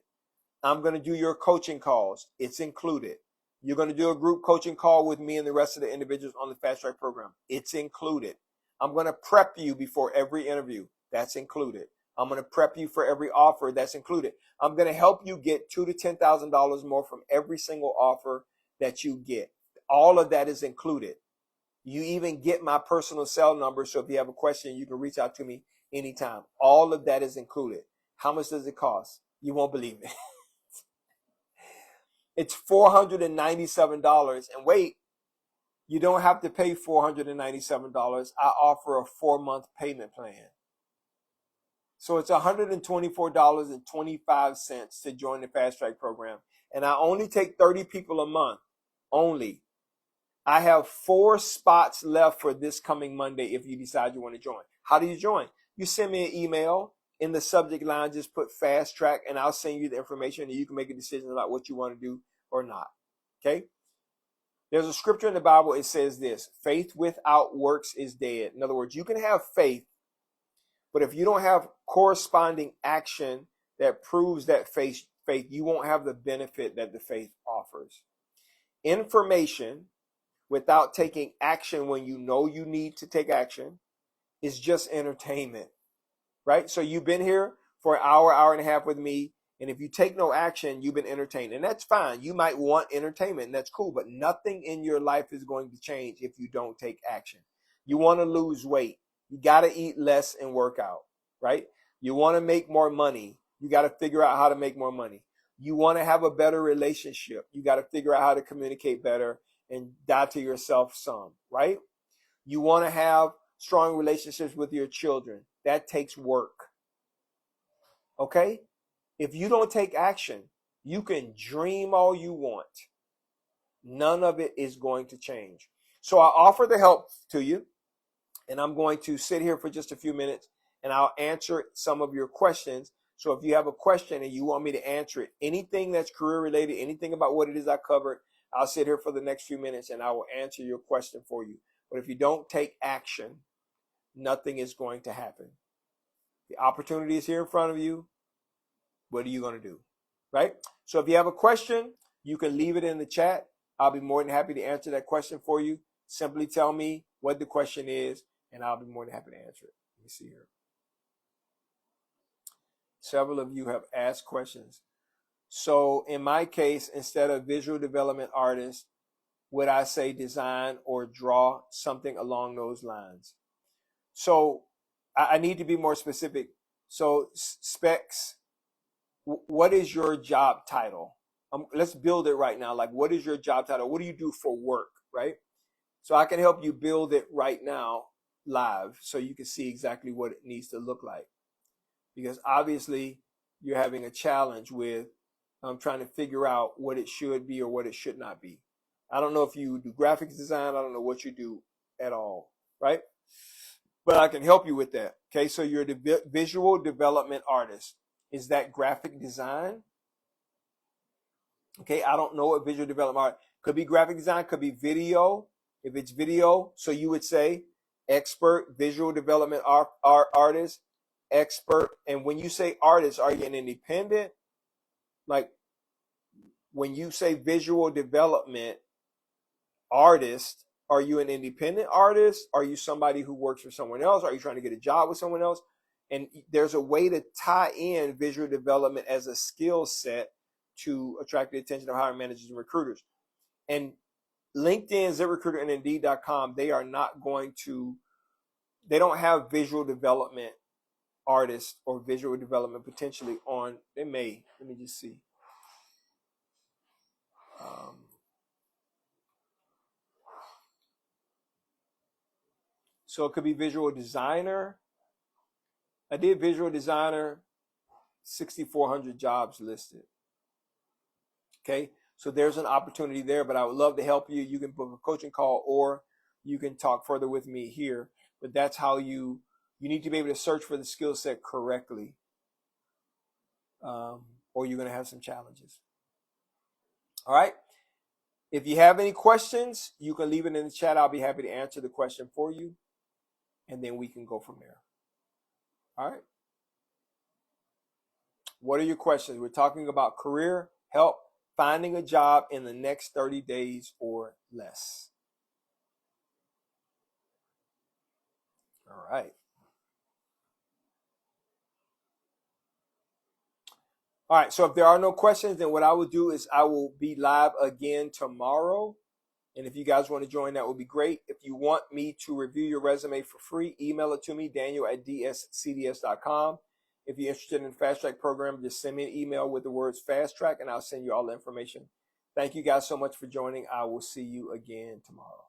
I'm going to do your coaching calls. It's included. You're going to do a group coaching call with me and the rest of the individuals on the fast track program. It's included. I'm going to prep you before every interview. That's included. I'm going to prep you for every offer. That's included. I'm going to help you get $2,000 to $10,000 more from every single offer that you get. All of that is included. You even get my personal cell number, so if you have a question, you can reach out to me anytime. All of that is included. How much does it cost? You won't believe it. It's $497. And wait, you don't have to pay $497. I offer a 4-month payment plan. So it's $124.25 to join the Fast Track program. And I only take 30 people a month. Only. I have 4 spots left for this coming Monday if you decide you want to join. How do you join? You send me an email. In the subject line, just put fast track, and I'll send you the information, and you can make a decision about what you want to do or not. Okay? There's a scripture in the Bible. It says this: faith without works is dead. In other words, you can have faith, but if you don't have corresponding action that proves that faith, you won't have the benefit that the faith offers. Information without taking action when you know you need to take action is just entertainment. Right? So you've been here for an hour, hour and a half with me, and if you take no action, you've been entertained. And that's fine. You might want entertainment, and that's cool, but nothing in your life is going to change if you don't take action. You want to lose weight. You got to eat less and work out, right? You want to make more money. You got to figure out how to make more money. You want to have a better relationship. You got to figure out how to communicate better and die to yourself some, right? You want to have strong relationships with your children. That takes work. Okay? If you don't take action, you can dream all you want. None of it is going to change. So I offer the help to you, and I'm going to sit here for just a few minutes, and I'll answer some of your questions. So if you have a question and you want me to answer it, anything that's career related, anything about what it is I covered, I'll sit here for the next few minutes and I will answer your question for you. But if you don't take action, nothing is going to happen. The opportunity is here in front of you. What are you going to do? Right? So if you have a question, you can leave it in the chat. I'll be more than happy to answer that question for you. Simply tell me what the question is, and I'll be more than happy to answer it. Let me see here. Several of you have asked questions. So in my case, instead of visual development artist, would I say design or draw, something along those lines? So I need to be more specific. So specs, what is your job title? Let's build it right now. Like, what is your job title? What do you do for work, right? So I can help you build it right now live so you can see exactly what it needs to look like. Because obviously you're having a challenge with trying to figure out what it should be or what it should not be. I don't know if you do graphics design. I don't know what you do at all, right? But I can help you with that. Okay, so you're the visual development artist. Is that graphic design? Okay, I don't know what visual development art could be. Graphic design could be video. If it's video, so you would say expert visual development artist, expert. And when you say artist, are you an independent? Like when you say visual development artist, are you an independent artist? Are you somebody who works for someone else? Are you trying to get a job with someone else? And there's a way to tie in visual development as a skill set to attract the attention of hiring managers and recruiters. And LinkedIn, ZipRecruiter, and Indeed.com, they don't have visual development artists or visual development potentially on. They may. Let me just see. So it could be visual designer. I did visual designer, 6,400 jobs listed. Okay, so there's an opportunity there, but I would love to help you. You can book a coaching call or you can talk further with me here. But that's how you need to be able to search for the skill set correctly, or you're going to have some challenges. All right. If you have any questions, you can leave it in the chat. I'll be happy to answer the question for you, and then we can go from there. All right. What are your questions? We're talking about career, help, finding a job in the next 30 days or less. All right. All right. So if there are no questions, then what I will do is I will be live again tomorrow. And if you guys want to join, that would be great. If you want me to review your resume for free, email it to me, daniel@dscds.com. If you're interested in the Fast Track program, just send me an email with the words Fast Track, and I'll send you all the information. Thank you guys so much for joining. I will see you again tomorrow.